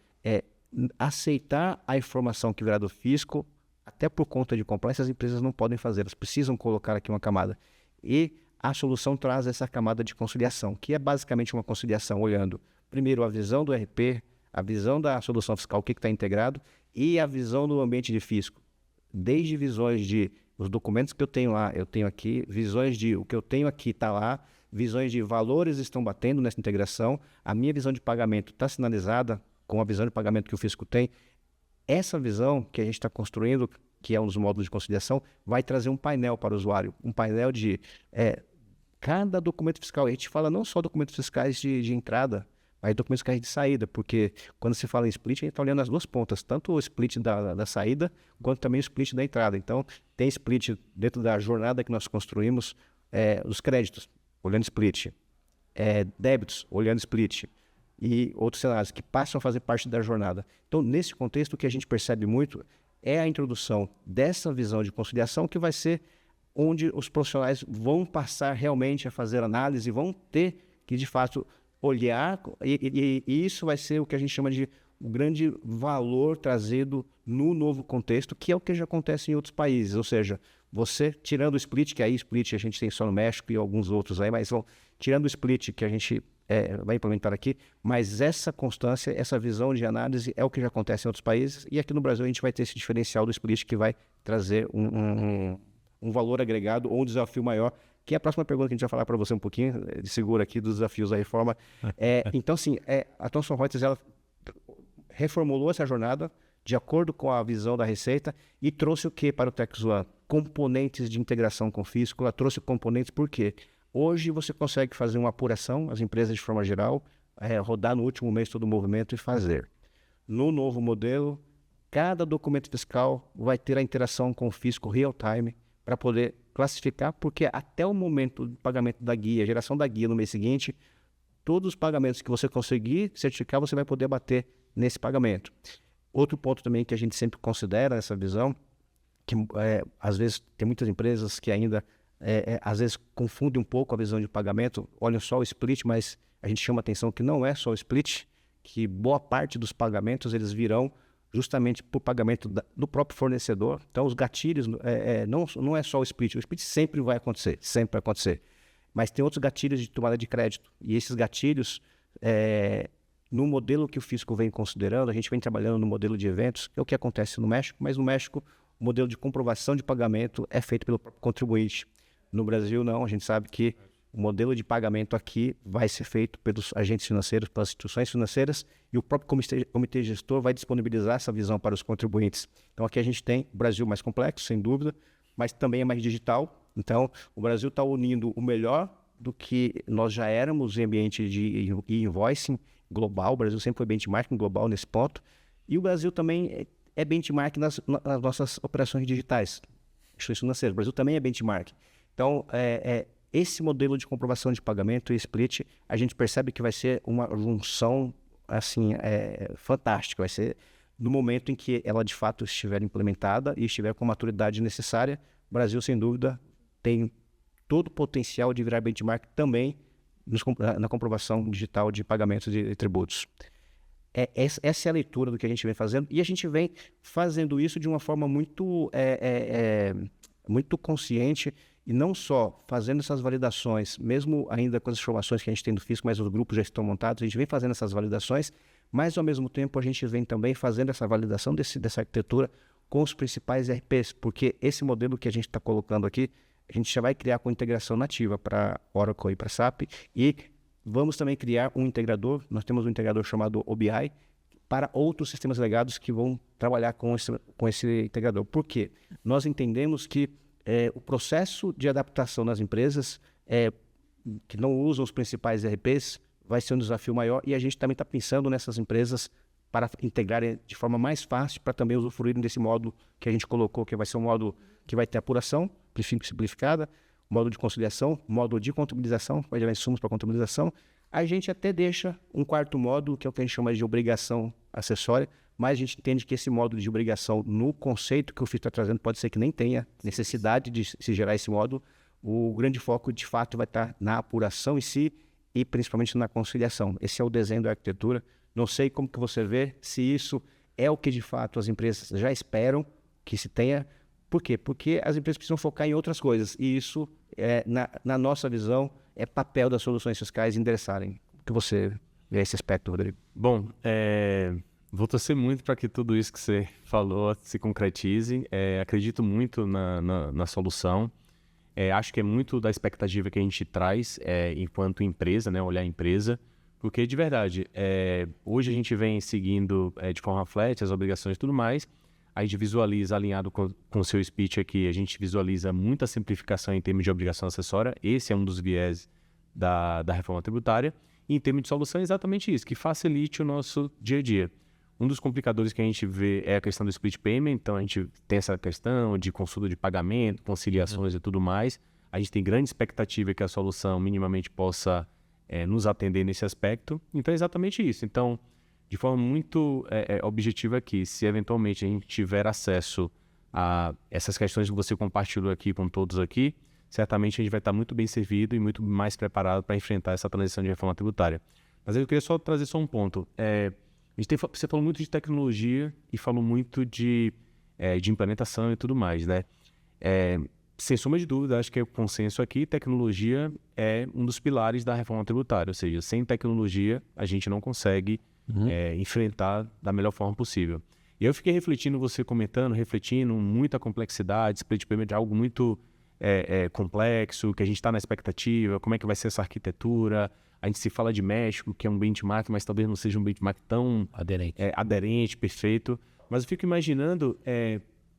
aceitar a informação que virá do fisco até por conta de compliance, as empresas não podem fazer, elas precisam colocar aqui uma camada. E a solução traz essa camada de conciliação, que é basicamente uma conciliação olhando, primeiro, a visão do RP, a visão da solução fiscal, o que está integrado, e a visão do ambiente de fisco. Desde visões de os documentos que eu tenho lá, eu tenho aqui, visões de o que eu tenho aqui está lá, visões de valores estão batendo nessa integração, a minha visão de pagamento está sinalizada com a visão de pagamento que o fisco tem. Essa visão que a gente está construindo, que é um dos módulos de conciliação, vai trazer um painel para o usuário, um painel de cada documento fiscal. A gente fala não só documentos fiscais de entrada, mas documentos fiscais de saída, porque quando se fala em split, a gente está olhando as duas pontas, tanto o split da saída, quanto também o split da entrada. Então, tem split dentro da jornada que nós construímos, os créditos, olhando split, débitos, olhando split, e outros cenários que passam a fazer parte da jornada. Então, nesse contexto, o que a gente percebe muito é a introdução dessa visão de conciliação, que vai ser onde os profissionais vão passar realmente a fazer análise, vão ter que, de fato, olhar, e isso vai ser o que a gente chama de o grande valor trazido no novo contexto, que é o que já acontece em outros países. Ou seja, você, tirando o split, que aí split a gente tem só no México e alguns outros aí, mas tirando o split que a gente vai implementar aqui, mas essa constância, essa visão de análise é o que já acontece em outros países, e aqui no Brasil a gente vai ter esse diferencial do split que vai trazer um valor agregado ou um desafio maior, que é a próxima pergunta que a gente vai falar para você um pouquinho, de seguro aqui, dos desafios da reforma. Então, sim, a Thomson Reuters, ela reformulou essa jornada de acordo com a visão da Receita e trouxe o que para o TaxOne? Componentes de integração com o fisco. Ela trouxe componentes por quê? Hoje você consegue fazer uma apuração, as empresas de forma geral, rodar no último mês todo o movimento e fazer. No novo modelo, cada documento fiscal vai ter a interação com o fisco real-time para poder classificar, porque até o momento do pagamento da guia, geração da guia no mês seguinte, todos os pagamentos que você conseguir certificar, você vai poder bater nesse pagamento. Outro ponto também que a gente sempre considera nessa visão, que às vezes tem muitas empresas que ainda às vezes confundem um pouco a visão de pagamento, olham só o split, mas a gente chama atenção que não é só o split, que boa parte dos pagamentos eles virão justamente por pagamento do próprio fornecedor. Então os gatilhos não é só o split sempre vai acontecer, mas tem outros gatilhos de tomada de crédito, e esses gatilhos no modelo que o fisco vem considerando, a gente vem trabalhando no modelo de eventos, que é o que acontece no México, mas no México o modelo de comprovação de pagamento é feito pelo próprio contribuinte. No Brasil não, a gente sabe que o modelo de pagamento aqui vai ser feito pelos agentes financeiros, pelas instituições financeiras, e o próprio comitê gestor vai disponibilizar essa visão para os contribuintes. Então aqui a gente tem o Brasil mais complexo, sem dúvida, mas também é mais digital. Então o Brasil está unindo o melhor do que nós já éramos em ambiente de invoicing global. O Brasil sempre foi benchmarking global nesse ponto, e o Brasil também é benchmark nas nossas operações digitais, instituições financeiras. O Brasil também é benchmark. Então, esse modelo de comprovação de pagamento e split, a gente percebe que vai ser uma junção assim, fantástica. Vai ser no momento em que ela de fato estiver implementada e estiver com a maturidade necessária. O Brasil, sem dúvida, tem todo o potencial de virar benchmark também na comprovação digital de pagamentos e tributos. Essa é a leitura do que a gente vem fazendo, e a gente vem fazendo isso de uma forma muito consciente, e não só fazendo essas validações, mesmo ainda com as informações que a gente tem do fisco, mas os grupos já estão montados, a gente vem fazendo essas validações, mas ao mesmo tempo a gente vem também fazendo essa validação dessa arquitetura com os principais ERPs, porque esse modelo que a gente está colocando aqui, a gente já vai criar com integração nativa para Oracle e para SAP, e vamos também criar um integrador. Nós temos um integrador chamado OBI para outros sistemas legados que vão trabalhar com esse integrador. Por quê? Nós entendemos que o processo de adaptação nas empresas que não usam os principais ERPs vai ser um desafio maior, e a gente também está pensando nessas empresas para integrarem de forma mais fácil, para também usufruírem desse módulo que a gente colocou, que vai ser um módulo que vai ter apuração simplificada, módulo de conciliação, módulo de contabilização, vai levar insumos para contabilização. A gente até deixa um quarto módulo, que é o que a gente chama de obrigação acessória, mas a gente entende que esse módulo de obrigação, no conceito que o FIS está trazendo, pode ser que nem tenha necessidade de se gerar esse módulo. O grande foco, de fato, vai estar na apuração em si e principalmente na conciliação. Esse é o desenho da arquitetura. Não sei como que você vê, se isso é o que, de fato, as empresas já esperam que se tenha. Por quê? Porque as empresas precisam focar em outras coisas, e isso, na nossa visão, é papel das soluções fiscais endereçarem. O que você vê esse aspecto, Rodrigo? Bom, vou torcer muito para que tudo isso que você falou se concretize. Acredito muito na solução. Acho que é muito da expectativa que a gente traz enquanto empresa, né? Olhar a empresa. Porque, de verdade, hoje a gente vem seguindo de forma flat as obrigações e tudo mais. A gente visualiza, alinhado com o seu speech aqui, a gente visualiza muita simplificação em termos de obrigação acessória. Esse é um dos viés da reforma tributária. E em termos de solução, é exatamente isso, que facilite o nosso dia a dia. Um dos complicadores que a gente vê é a questão do split payment. Então, a gente tem essa questão de consulta de pagamento, conciliações e tudo mais. A gente tem grande expectativa que a solução minimamente possa nos atender nesse aspecto. Então, é exatamente isso. Então, de forma muito objetiva aqui, se eventualmente a gente tiver acesso a essas questões que você compartilhou aqui com todos aqui, certamente a gente vai estar muito bem servido e muito mais preparado para enfrentar essa transição de reforma tributária. Mas eu queria só trazer só um ponto. Você falou muito de tecnologia e falou muito de implementação e tudo mais, né? Sem sombra de dúvida, acho que é o consenso aqui, tecnologia é um dos pilares da reforma tributária, ou seja, sem tecnologia a gente não consegue enfrentar da melhor forma possível. E eu fiquei refletindo, você comentando, muita complexidade, split payment é algo muito complexo, que a gente está na expectativa, como é que vai ser essa arquitetura. A gente se fala de México, que é um benchmark, mas talvez não seja um benchmark tão aderente, perfeito. Mas eu fico imaginando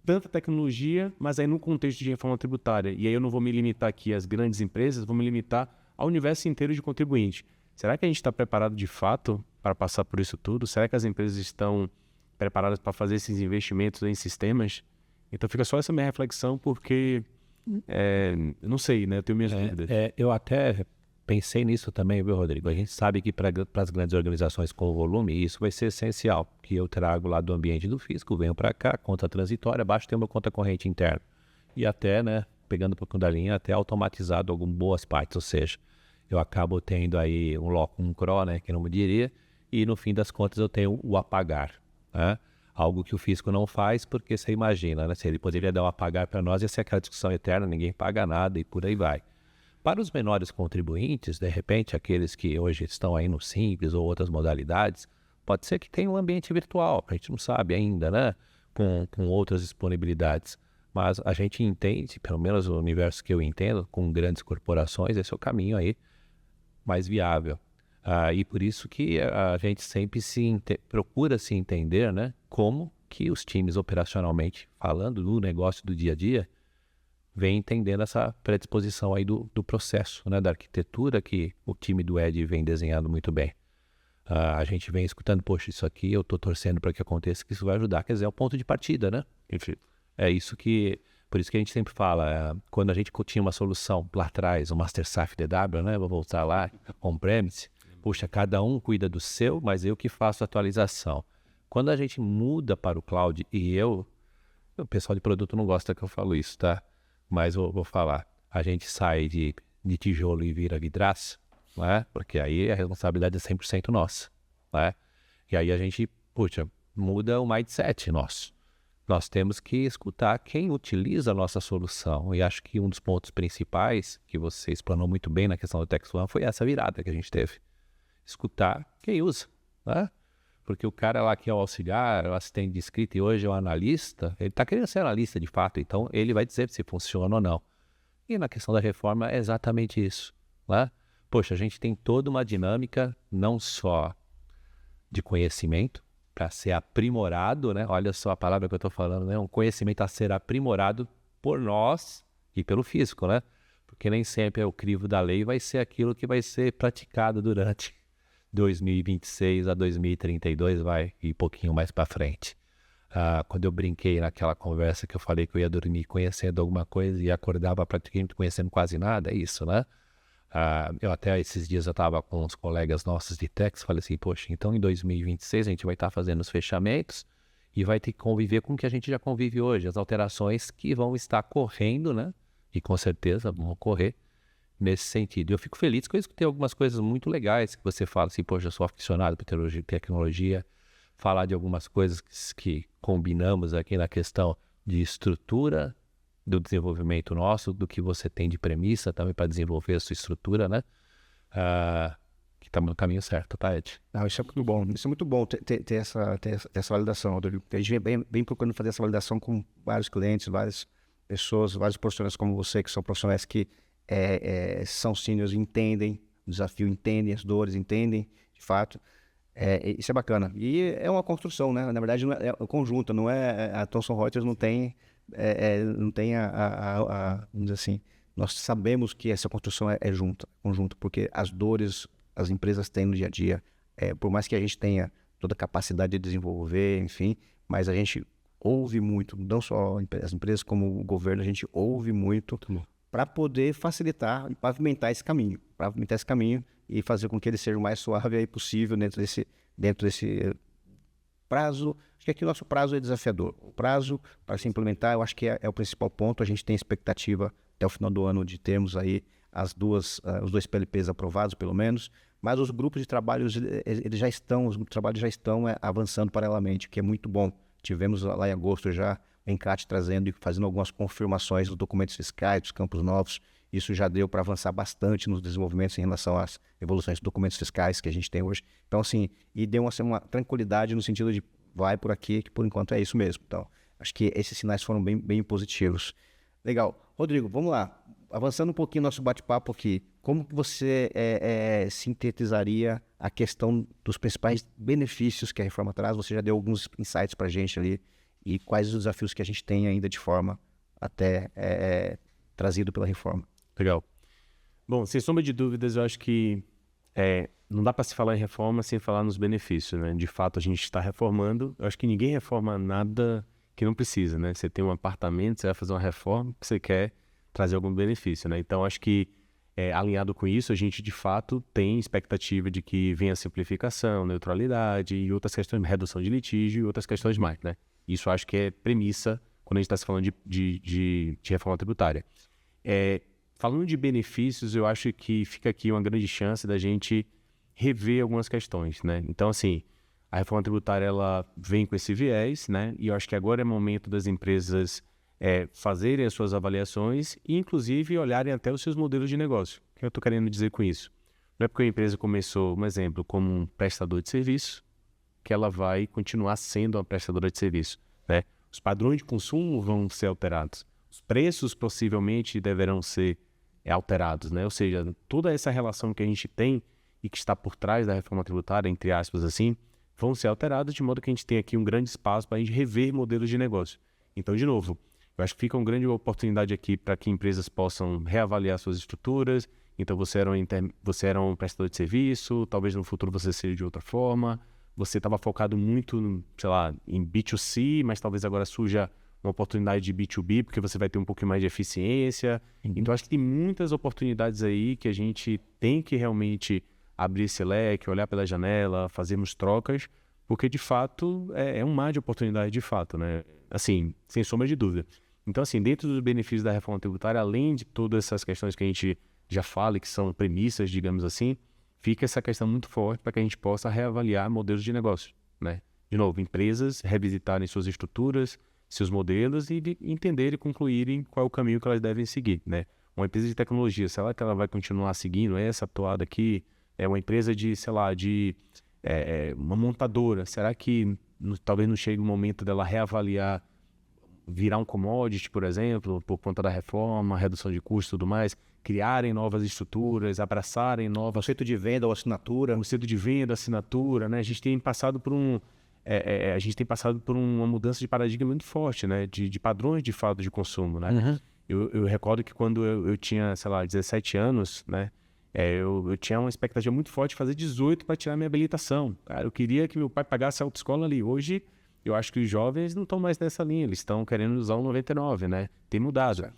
tanta tecnologia, mas aí no contexto de reforma tributária. E aí eu não vou me limitar aqui às grandes empresas, vou me limitar ao universo inteiro de contribuintes. Será que a gente está preparado de fato para passar por isso tudo? Será que as empresas estão preparadas para fazer esses investimentos em sistemas? Então fica só essa minha reflexão, porque não sei, né? Eu tenho minhas dúvidas. Eu até pensei nisso também, viu, Rodrigo? A gente sabe que para as grandes organizações com volume, isso vai ser essencial, que eu trago lá do ambiente do fisco, venho para cá, conta transitória, abaixo tem uma conta corrente interna. E até, né, pegando um pouquinho da linha, até automatizado algumas boas partes, ou seja, eu acabo tendo aí um CRO, né, que não me diria, e no fim das contas eu tenho o apagar, né? Algo que o fisco não faz, porque você imagina, né? Se ele poderia dar um apagar para nós, ia ser aquela discussão eterna, ninguém paga nada e por aí vai. Para os menores contribuintes, de repente, aqueles que hoje estão aí no Simples ou outras modalidades, pode ser que tenha um ambiente virtual, a gente não sabe ainda, né? Com outras disponibilidades. Mas a gente entende, pelo menos o universo que eu entendo, com grandes corporações, esse é o caminho aí mais viável. E por isso que a gente sempre procura se entender, né, como que os times operacionalmente, falando do negócio do dia a dia, vem entendendo essa predisposição aí do processo, né, da arquitetura que o time do Ed vem desenhando muito bem. A gente vem escutando, poxa, isso aqui eu estou torcendo para que aconteça, que isso vai ajudar. Quer dizer, é o ponto de partida, né? Enfim. Por isso que a gente sempre fala, quando a gente tinha uma solução lá atrás, o Master SAF DW, né, vou voltar lá, on-premise, puxa, cada um cuida do seu, mas eu que faço a atualização. Quando a gente muda para o cloud, o pessoal de produto não gosta que eu falo isso, tá? Mas vou falar, a gente sai de tijolo e vira vidraça, né? Porque aí a responsabilidade é 100% nossa, né? E aí a gente, puxa, muda o mindset nosso. Nós temos que escutar quem utiliza a nossa solução. E acho que um dos pontos principais, que você explanou muito bem na questão do Tax One, foi essa virada que a gente teve. Escutar quem usa, né? Porque o cara lá que é o auxiliar, o assistente de escrita e hoje é o analista, ele está querendo ser analista de fato, então ele vai dizer se funciona ou não. E na questão da reforma é exatamente isso, né? Poxa, a gente tem toda uma dinâmica, não só de conhecimento, para ser aprimorado, né? Olha só a palavra que eu estou falando, né? Um conhecimento a ser aprimorado por nós e pelo fisco, né? Porque nem sempre é o crivo da lei vai ser aquilo que vai ser praticado durante 2026 a 2032, vai ir um pouquinho mais para frente. Quando eu brinquei naquela conversa que eu falei que eu ia dormir conhecendo alguma coisa e acordava praticamente conhecendo quase nada, é isso, né? Eu até esses dias eu estava com uns colegas nossos de Tex, falei assim, poxa, então em 2026 a gente vai estar fazendo os fechamentos e vai ter que conviver com o que a gente já convive hoje, as alterações que vão estar correndo, né? E com certeza vão ocorrer nesse sentido. Eu fico feliz que eu escutei algumas coisas muito legais que você fala assim, poxa, eu sou aficionado por tecnologia, falar de algumas coisas que combinamos aqui na questão de estrutura do desenvolvimento nosso, do que você tem de premissa também para desenvolver a sua estrutura, né? Que estamos no caminho certo, tá, Ed? Não, isso é muito bom. Isso é muito bom ter essa validação, Rodrigo. A gente vem procurando fazer essa validação com vários clientes, várias pessoas, vários profissionais como você, que são profissionais que são seniors, entendem o desafio, entendem as dores, entendem de fato. Isso é bacana. E é uma construção, né? Na verdade, não é conjunta, não é a Thomson Reuters não tem vamos dizer assim, nós sabemos que essa construção é conjunta, porque as dores as empresas têm no dia a dia, por mais que a gente tenha toda a capacidade de desenvolver, enfim, mas a gente ouve muito, não só as empresas como o governo, a gente ouve muito para poder facilitar e pavimentar esse caminho e fazer com que ele seja o mais suave aí possível dentro desse prazo. Acho que aqui o nosso prazo é desafiador. O prazo para se implementar, eu acho que é o principal ponto. A gente tem expectativa até o final do ano de termos aí os 2 PLPs aprovados, pelo menos, mas os grupos de trabalhos, eles já estão avançando paralelamente, o que é muito bom. Tivemos lá em agosto já o ENCAT trazendo e fazendo algumas confirmações dos documentos fiscais, dos campos novos. Isso já deu para avançar bastante nos desenvolvimentos em relação às evoluções dos documentos fiscais que a gente tem hoje. Então, assim, e deu uma tranquilidade no sentido de vai por aqui, que por enquanto é isso mesmo. Então, acho que esses sinais foram bem positivos. Legal. Rodrigo, vamos lá. Avançando um pouquinho nosso bate-papo aqui, como que você sintetizaria a questão dos principais benefícios que a reforma traz? Você já deu alguns insights para a gente ali, e quais os desafios que a gente tem ainda de forma até trazido pela reforma? Legal. Bom, sem sombra de dúvidas, eu acho que não dá para se falar em reforma sem falar nos benefícios, né? De fato, a gente está reformando. Eu acho que ninguém reforma nada que não precisa, né? Você tem um apartamento, você vai fazer uma reforma que você quer trazer algum benefício, né? Então, acho que alinhado com isso, a gente de fato tem expectativa de que venha simplificação, neutralidade e outras questões, redução de litígio e outras questões mais, né? Isso acho que é premissa quando a gente está se falando de reforma tributária. Falando de benefícios, eu acho que fica aqui uma grande chance da gente rever algumas questões, né? Então, assim, a reforma tributária ela vem com esse viés, né? E eu acho que agora é momento das empresas fazerem as suas avaliações e, inclusive, olharem até os seus modelos de negócio. O que eu estou querendo dizer com isso? Não é porque a empresa começou, um exemplo, como um prestador de serviço, que ela vai continuar sendo uma prestadora de serviço, né? Os padrões de consumo vão ser alterados. Os preços possivelmente deverão ser alterados, né? Ou seja, toda essa relação que a gente tem e que está por trás da reforma tributária, entre aspas assim, vão ser alterados de modo que a gente tem aqui um grande espaço para a gente rever modelos de negócio. Então, de novo, eu acho que fica uma grande oportunidade aqui para que empresas possam reavaliar suas estruturas. Então, você era um prestador de serviço, talvez no futuro você seja de outra forma. Você estava focado muito, sei lá, em B2C, mas talvez agora surja uma oportunidade de B2B, porque você vai ter um pouquinho mais de eficiência. Então, acho que tem muitas oportunidades aí que a gente tem que realmente abrir esse leque, olhar pela janela, fazermos trocas, porque, de fato, é um mar de oportunidade, de fato, né? Assim, sem sombra de dúvida. Então, assim, dentro dos benefícios da reforma tributária, além de todas essas questões que a gente já fala, que são premissas, digamos assim, fica essa questão muito forte para que a gente possa reavaliar modelos de negócio, né? De novo, empresas revisitarem suas estruturas, seus modelos e entenderem e concluírem qual é o caminho que elas devem seguir, né? Uma empresa de tecnologia, será que ela vai continuar seguindo essa toada aqui? Uma empresa de, sei lá, uma montadora, será que talvez não chegue o momento dela reavaliar, virar um commodity, por exemplo, por conta da reforma, redução de custos e tudo mais, criarem novas estruturas, abraçarem novas... Conceito de venda ou assinatura. Conceito de venda, assinatura, né? A gente tem passado por uma mudança de paradigma muito forte, né? De padrões de fato de consumo, né? Uhum. Eu recordo que quando eu tinha, sei lá, 17 anos, né? Eu tinha uma expectativa muito forte de fazer 18 para tirar minha habilitação. Cara, eu queria que meu pai pagasse a autoescola ali. Hoje, eu acho que os jovens não estão mais nessa linha. Eles estão querendo usar o 99, né? Tem mudado.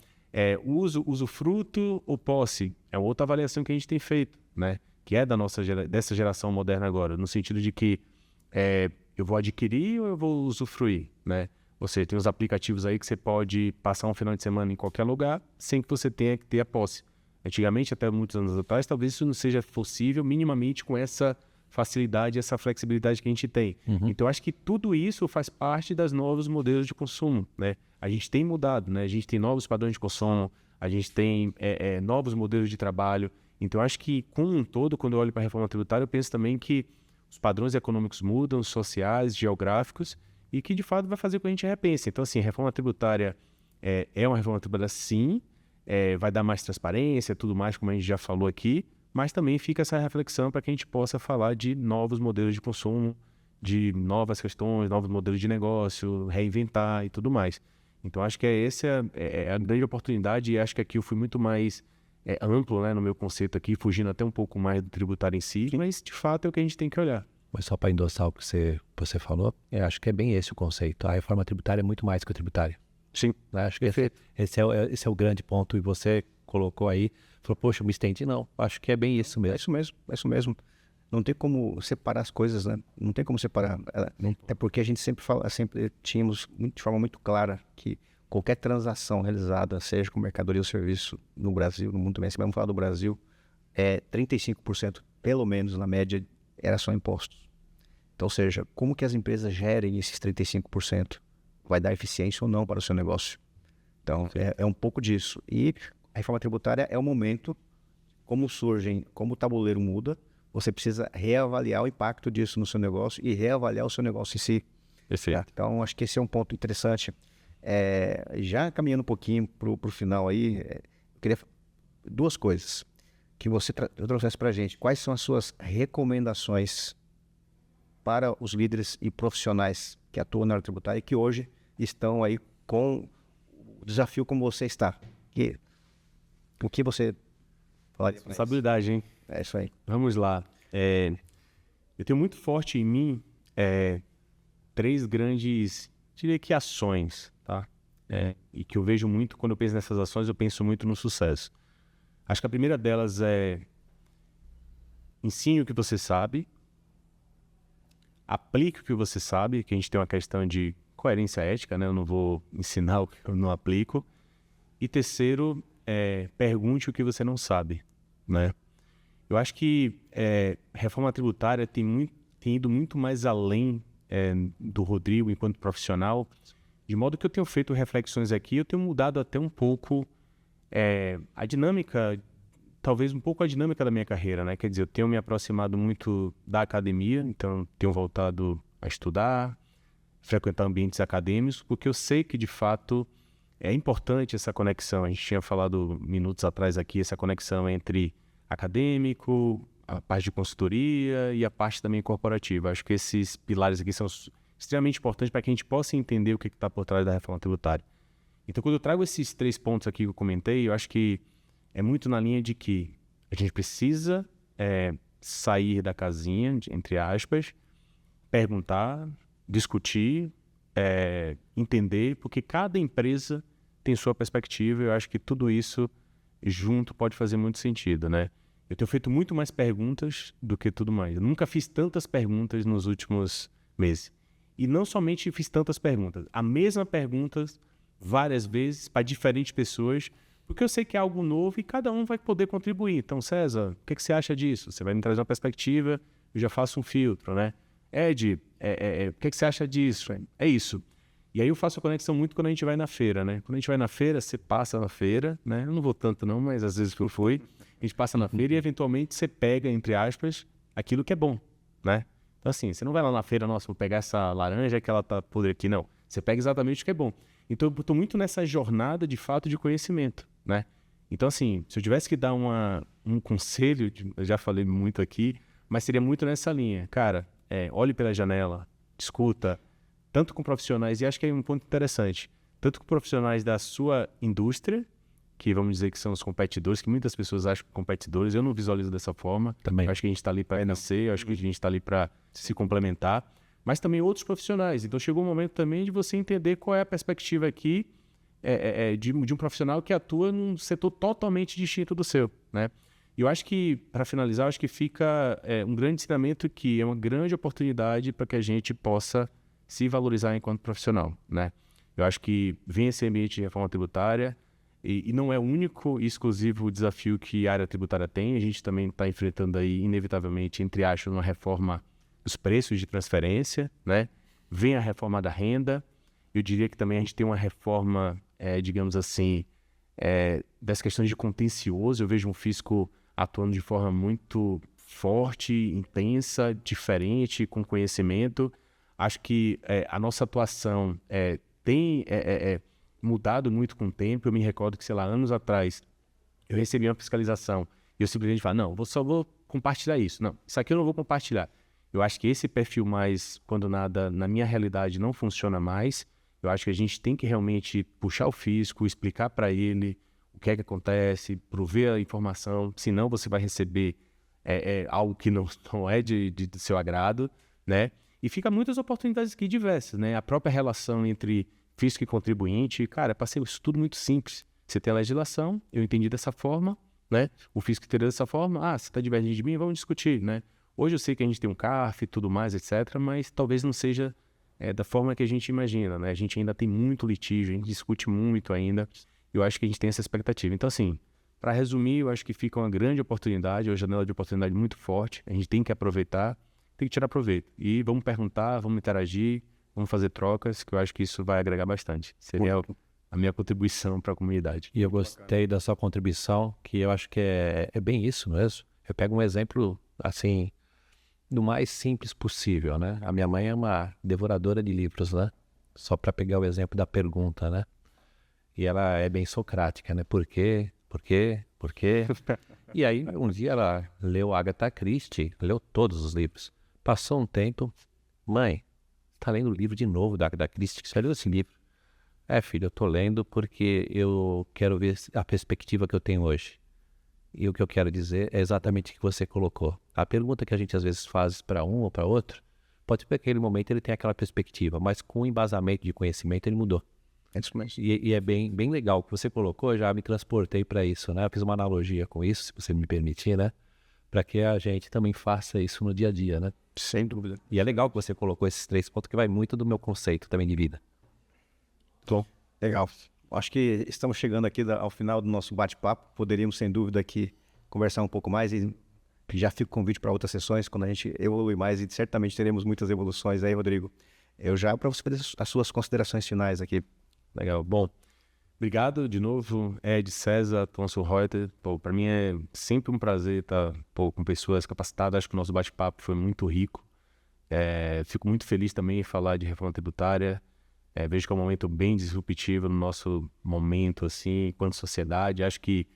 Usufruto ou posse é outra avaliação que a gente tem feito, né? Que é dessa geração moderna agora, no sentido de que eu vou adquirir ou eu vou usufruir, né? Você tem os aplicativos aí que você pode passar um final de semana em qualquer lugar sem que você tenha que ter a posse. Antigamente, até muitos anos atrás, talvez isso não seja possível minimamente com essa facilidade, essa flexibilidade que a gente tem. Uhum. Então, acho que tudo isso faz parte dos novos modelos de consumo, né? A gente tem mudado, né? A gente tem novos padrões de consumo, a gente tem novos modelos de trabalho. Então, acho que, como um todo, quando eu olho para a reforma tributária, eu penso também que os padrões econômicos mudam, sociais, geográficos, e que, de fato, vai fazer com que a gente repense. Então, assim, a reforma tributária é uma reforma tributária, sim, vai dar mais transparência, tudo mais, como a gente já falou aqui, mas também fica essa reflexão para que a gente possa falar de novos modelos de consumo, de novas questões, novos modelos de negócio, reinventar e tudo mais. Então, acho que essa é a grande oportunidade, e acho que aqui eu fui muito mais amplo, né, no meu conceito aqui, fugindo até um pouco mais do tributário em si, mas, de fato, é o que a gente tem que olhar. Mas só para endossar o que você falou, acho que é bem esse o conceito. A reforma tributária é muito mais que o tributário. Sim. Acho que esse é o grande ponto, e você colocou aí, falou, poxa, eu me estendi, não. Acho que é bem isso É mesmo. isso mesmo, é isso mesmo. Não tem como separar as coisas, né? Não tem como separar. É porque a gente sempre fala, sempre tínhamos de forma muito clara que qualquer transação realizada, seja com mercadoria ou serviço no Brasil, no mundo também, se vamos falar do Brasil, 35%, pelo menos na média, era só impostos. Então, ou seja, como que as empresas gerem esses 35%? Vai dar eficiência ou não para o seu negócio? Então, é um pouco disso. E a reforma tributária é o momento, como o tabuleiro muda, você precisa reavaliar o impacto disso no seu negócio e reavaliar o seu negócio em si. Perfeito. Tá? Então, acho que esse é um ponto interessante. Já caminhando um pouquinho para o final aí, eu queria duas coisas que você trouxesse para a gente. Quais são as suas recomendações para os líderes e profissionais que atuam na área tributária e que hoje estão aí com o desafio como você está? O que você falaria para eles? Responsabilidade, hein? É isso aí. Vamos lá. Eu tenho muito forte em mim 3 grandes, diria que ações, tá? E que eu vejo muito, quando eu penso nessas ações, eu penso muito no sucesso. Acho que a primeira delas é ensine o que você sabe, aplique o que você sabe, que a gente tem uma questão de coerência ética, né? Eu não vou ensinar o que eu não aplico. E terceiro, pergunte o que você não sabe, né? Eu acho que reforma tributária tem ido muito mais além do Rodrigo enquanto profissional, de modo que eu tenho feito reflexões aqui, eu tenho mudado até um pouco a dinâmica, talvez um pouco a dinâmica da minha carreira, né? Quer dizer, eu tenho me aproximado muito da academia, então tenho voltado a estudar, frequentar ambientes acadêmicos, porque eu sei que, de fato, é importante essa conexão. A gente tinha falado minutos atrás aqui, essa conexão entre acadêmico, a parte de consultoria e a parte também corporativa. Acho que esses pilares aqui são extremamente importantes para que a gente possa entender o que está por trás da reforma tributária. Então, quando eu trago esses 3 pontos aqui que eu comentei, eu acho que é muito na linha de que a gente precisa sair da casinha, entre aspas, perguntar, discutir, entender, porque cada empresa tem sua perspectiva e eu acho que tudo isso junto pode fazer muito sentido, né? Eu tenho feito muito mais perguntas do que tudo mais. Eu nunca fiz tantas perguntas nos últimos meses. E não somente fiz tantas perguntas, a mesma pergunta várias vezes para diferentes pessoas, porque eu sei que é algo novo e cada um vai poder contribuir. Então, César, o que você acha disso? Você vai me trazer uma perspectiva, eu já faço um filtro, né? Ed, o que você acha disso? É isso. E aí eu faço a conexão muito quando a gente vai na feira, né? Quando a gente vai na feira, você passa na feira, né? Eu não vou tanto não, mas às vezes eu fui. A gente passa na feira e eventualmente você pega, entre aspas, aquilo que é bom, né? Então assim, você não vai lá na feira, nossa, vou pegar essa laranja que ela tá podre aqui, não. Você pega exatamente o que é bom. Então eu tô muito nessa jornada, de fato, de conhecimento, né? Então assim, se eu tivesse que dar um conselho, eu já falei muito aqui, mas seria muito nessa linha. Cara, olhe pela janela, discuta, tanto com profissionais, e acho que é um ponto interessante, tanto com profissionais da sua indústria, que vamos dizer que são os competidores, que muitas pessoas acham competidores, eu não visualizo dessa forma. Também. Eu acho que a gente está ali para nascer, eu acho que a gente está ali para se complementar, mas também outros profissionais. Então chegou o momento também de você entender qual é a perspectiva aqui de um profissional que atua num setor totalmente distinto do seu, né? E eu acho que, para finalizar, eu acho que fica um grande ensinamento que é uma grande oportunidade para que a gente possa se valorizar enquanto profissional, né? Eu acho que vem esse ambiente de reforma tributária e não é o único e exclusivo desafio que a área tributária tem. A gente também está enfrentando aí, inevitavelmente, entre aspas, uma reforma dos preços de transferência, né? Vem a reforma da renda. Eu diria que também a gente tem uma reforma, digamos assim, das questões de contencioso. Eu vejo um fisco atuando de forma muito forte, intensa, diferente, com conhecimento. Acho que a nossa atuação tem mudado muito com o tempo. Eu me recordo que, sei lá, anos atrás, eu recebi uma fiscalização e eu simplesmente falo, não, só vou compartilhar isso. Não, isso aqui eu não vou compartilhar. Eu acho que esse perfil mais, quando nada, na minha realidade, não funciona mais. Eu acho que a gente tem que realmente puxar o fisco, explicar para ele o que é que acontece, prover a informação, senão você vai receber algo que não é do seu agrado, né? E fica muitas oportunidades aqui diversas, né? A própria relação entre fisco e contribuinte, cara, é para ser isso tudo muito simples. Você tem a legislação, eu entendi dessa forma, né? O físico entendeu dessa forma, você está divergindo de mim, vamos discutir, né? Hoje eu sei que a gente tem um CARF e tudo mais, etc., mas talvez não seja da forma que a gente imagina, né? A gente ainda tem muito litígio, a gente discute muito ainda, eu acho que a gente tem essa expectativa. Então, assim, para resumir, eu acho que fica uma grande oportunidade, uma janela de oportunidade muito forte, a gente tem que aproveitar, tem que tirar proveito. E vamos perguntar, vamos interagir, vamos fazer trocas, que eu acho que isso vai agregar bastante. Seria a minha contribuição para a comunidade. E eu gostei da sua contribuição, que eu acho que é bem isso mesmo. Eu pego um exemplo, assim, do mais simples possível, né? A minha mãe é uma devoradora de livros, né? Só para pegar o exemplo da pergunta, né? E ela é bem socrática, né? Por quê? Por quê? Por quê? E aí, um dia ela leu Agatha Christie, leu todos os livros. Passou um tempo, mãe, tá lendo o livro de novo da Agatha Christie? Você leu esse livro? Filho, eu tô lendo porque eu quero ver a perspectiva que eu tenho hoje. E o que eu quero dizer é exatamente o que você colocou. A pergunta que a gente às vezes faz para um ou para outro, pode ser que naquele momento ele tenha aquela perspectiva, mas com o embasamento de conhecimento ele mudou. E é bem legal o que você colocou, eu já me transportei para isso, né? Eu fiz uma analogia com isso, se você me permitir, né? Para que a gente também faça isso no dia a dia, né? Sem dúvida. E é legal que você colocou esses 3 pontos, que vai muito do meu conceito também de vida. Bom, legal. Acho que estamos chegando aqui ao final do nosso bate-papo. Poderíamos, sem dúvida, aqui conversar um pouco mais e já fica o convite para outras sessões, quando a gente evolui mais, e certamente teremos muitas evoluções aí, Rodrigo. Eu já, para você fazer as suas considerações finais aqui. Legal. Bom, obrigado de novo, Ed, César, Thomson Reuters. Para mim é sempre um prazer estar com pessoas capacitadas. Acho que o nosso bate-papo foi muito rico. Fico muito feliz também em falar de reforma tributária. Vejo que é um momento bem disruptivo no nosso momento, assim, enquanto sociedade. Acho que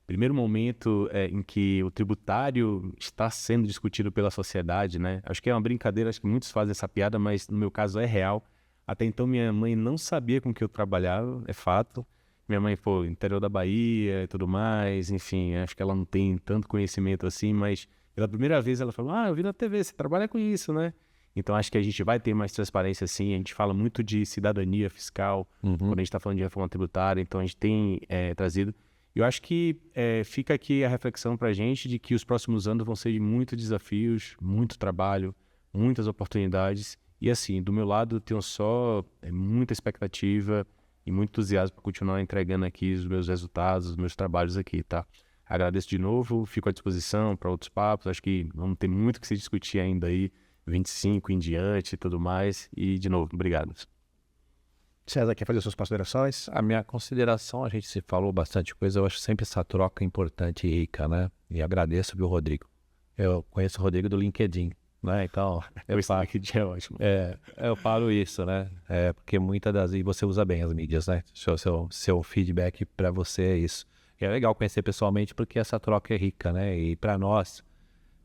o primeiro momento em que o tributário está sendo discutido pela sociedade, né? Acho que é uma brincadeira, acho que muitos fazem essa piada, mas no meu caso é real. Até então minha mãe não sabia com que eu trabalhava, é fato. Minha mãe, interior da Bahia e tudo mais, enfim, acho que ela não tem tanto conhecimento assim, mas pela primeira vez ela falou, eu vi na TV, você trabalha com isso, né? Então, acho que a gente vai ter mais transparência, sim. A gente fala muito de cidadania fiscal, quando a gente está falando de reforma tributária. Então, a gente tem trazido. Eu acho que fica aqui a reflexão para a gente de que os próximos anos vão ser de muitos desafios, muito trabalho, muitas oportunidades. E, assim, do meu lado, eu tenho só muita expectativa e muito entusiasmo para continuar entregando aqui os meus resultados, os meus trabalhos aqui, tá? Agradeço de novo, fico à disposição para outros papos. Acho que vamos ter muito que se discutir ainda aí. 25 em diante e tudo mais. E, de novo, obrigado. César, quer fazer suas considerações? A minha consideração, a gente se falou bastante coisa, eu acho sempre essa troca importante e rica, né? E agradeço, viu, Rodrigo? Eu conheço o Rodrigo do LinkedIn, né? Então, LinkedIn é ótimo. Eu falo isso, né? Porque muitas das vezes você usa bem as mídias, né? Seu feedback para você é isso. E é legal conhecer pessoalmente porque essa troca é rica, né? E para nós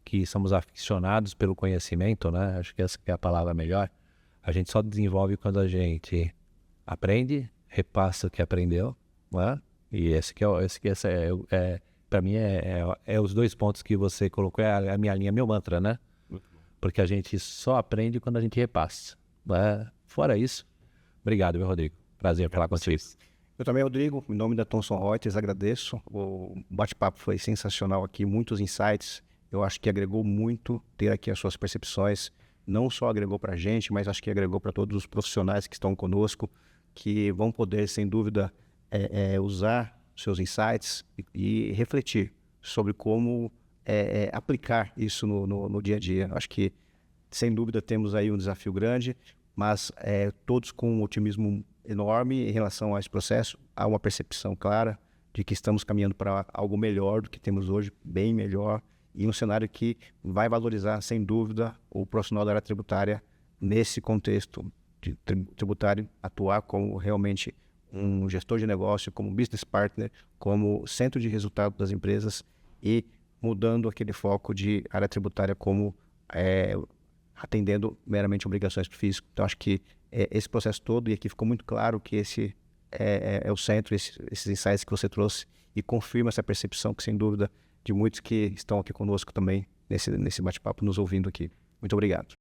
que somos aficionados pelo conhecimento, né? Acho que essa que é a palavra melhor. A gente só desenvolve quando a gente aprende, repassa o que aprendeu, né? E para mim é os 2 pontos que você colocou, é a minha linha, meu mantra, né? Porque a gente só aprende quando a gente repassa, né? Fora isso, obrigado, meu Rodrigo. Prazer falar contigo. Eu também, Rodrigo, em nome da Thomson Reuters, agradeço. O bate-papo foi sensacional aqui, muitos insights. Eu acho que agregou muito ter aqui as suas percepções. Não só agregou para a gente, mas acho que agregou para todos os profissionais que estão conosco, que vão poder, sem dúvida, usar seus insights e refletir sobre como aplicar isso no dia a dia. Acho que, sem dúvida, temos aí um desafio grande, mas todos com um otimismo enorme em relação a esse processo. Há uma percepção clara de que estamos caminhando para algo melhor do que temos hoje, bem melhor, e um cenário que vai valorizar, sem dúvida, o profissional da área tributária nesse contexto de tributário, atuar como realmente um gestor de negócio, como business partner, como centro de resultado das empresas e mudando aquele foco de área tributária como atendendo meramente obrigações para o fisco. Então, acho que esse processo todo, e aqui ficou muito claro que esse é o centro, esses insights que você trouxe, e confirma essa percepção que, sem dúvida, de muitos que estão aqui conosco também nesse bate-papo, nos ouvindo aqui. Muito obrigado.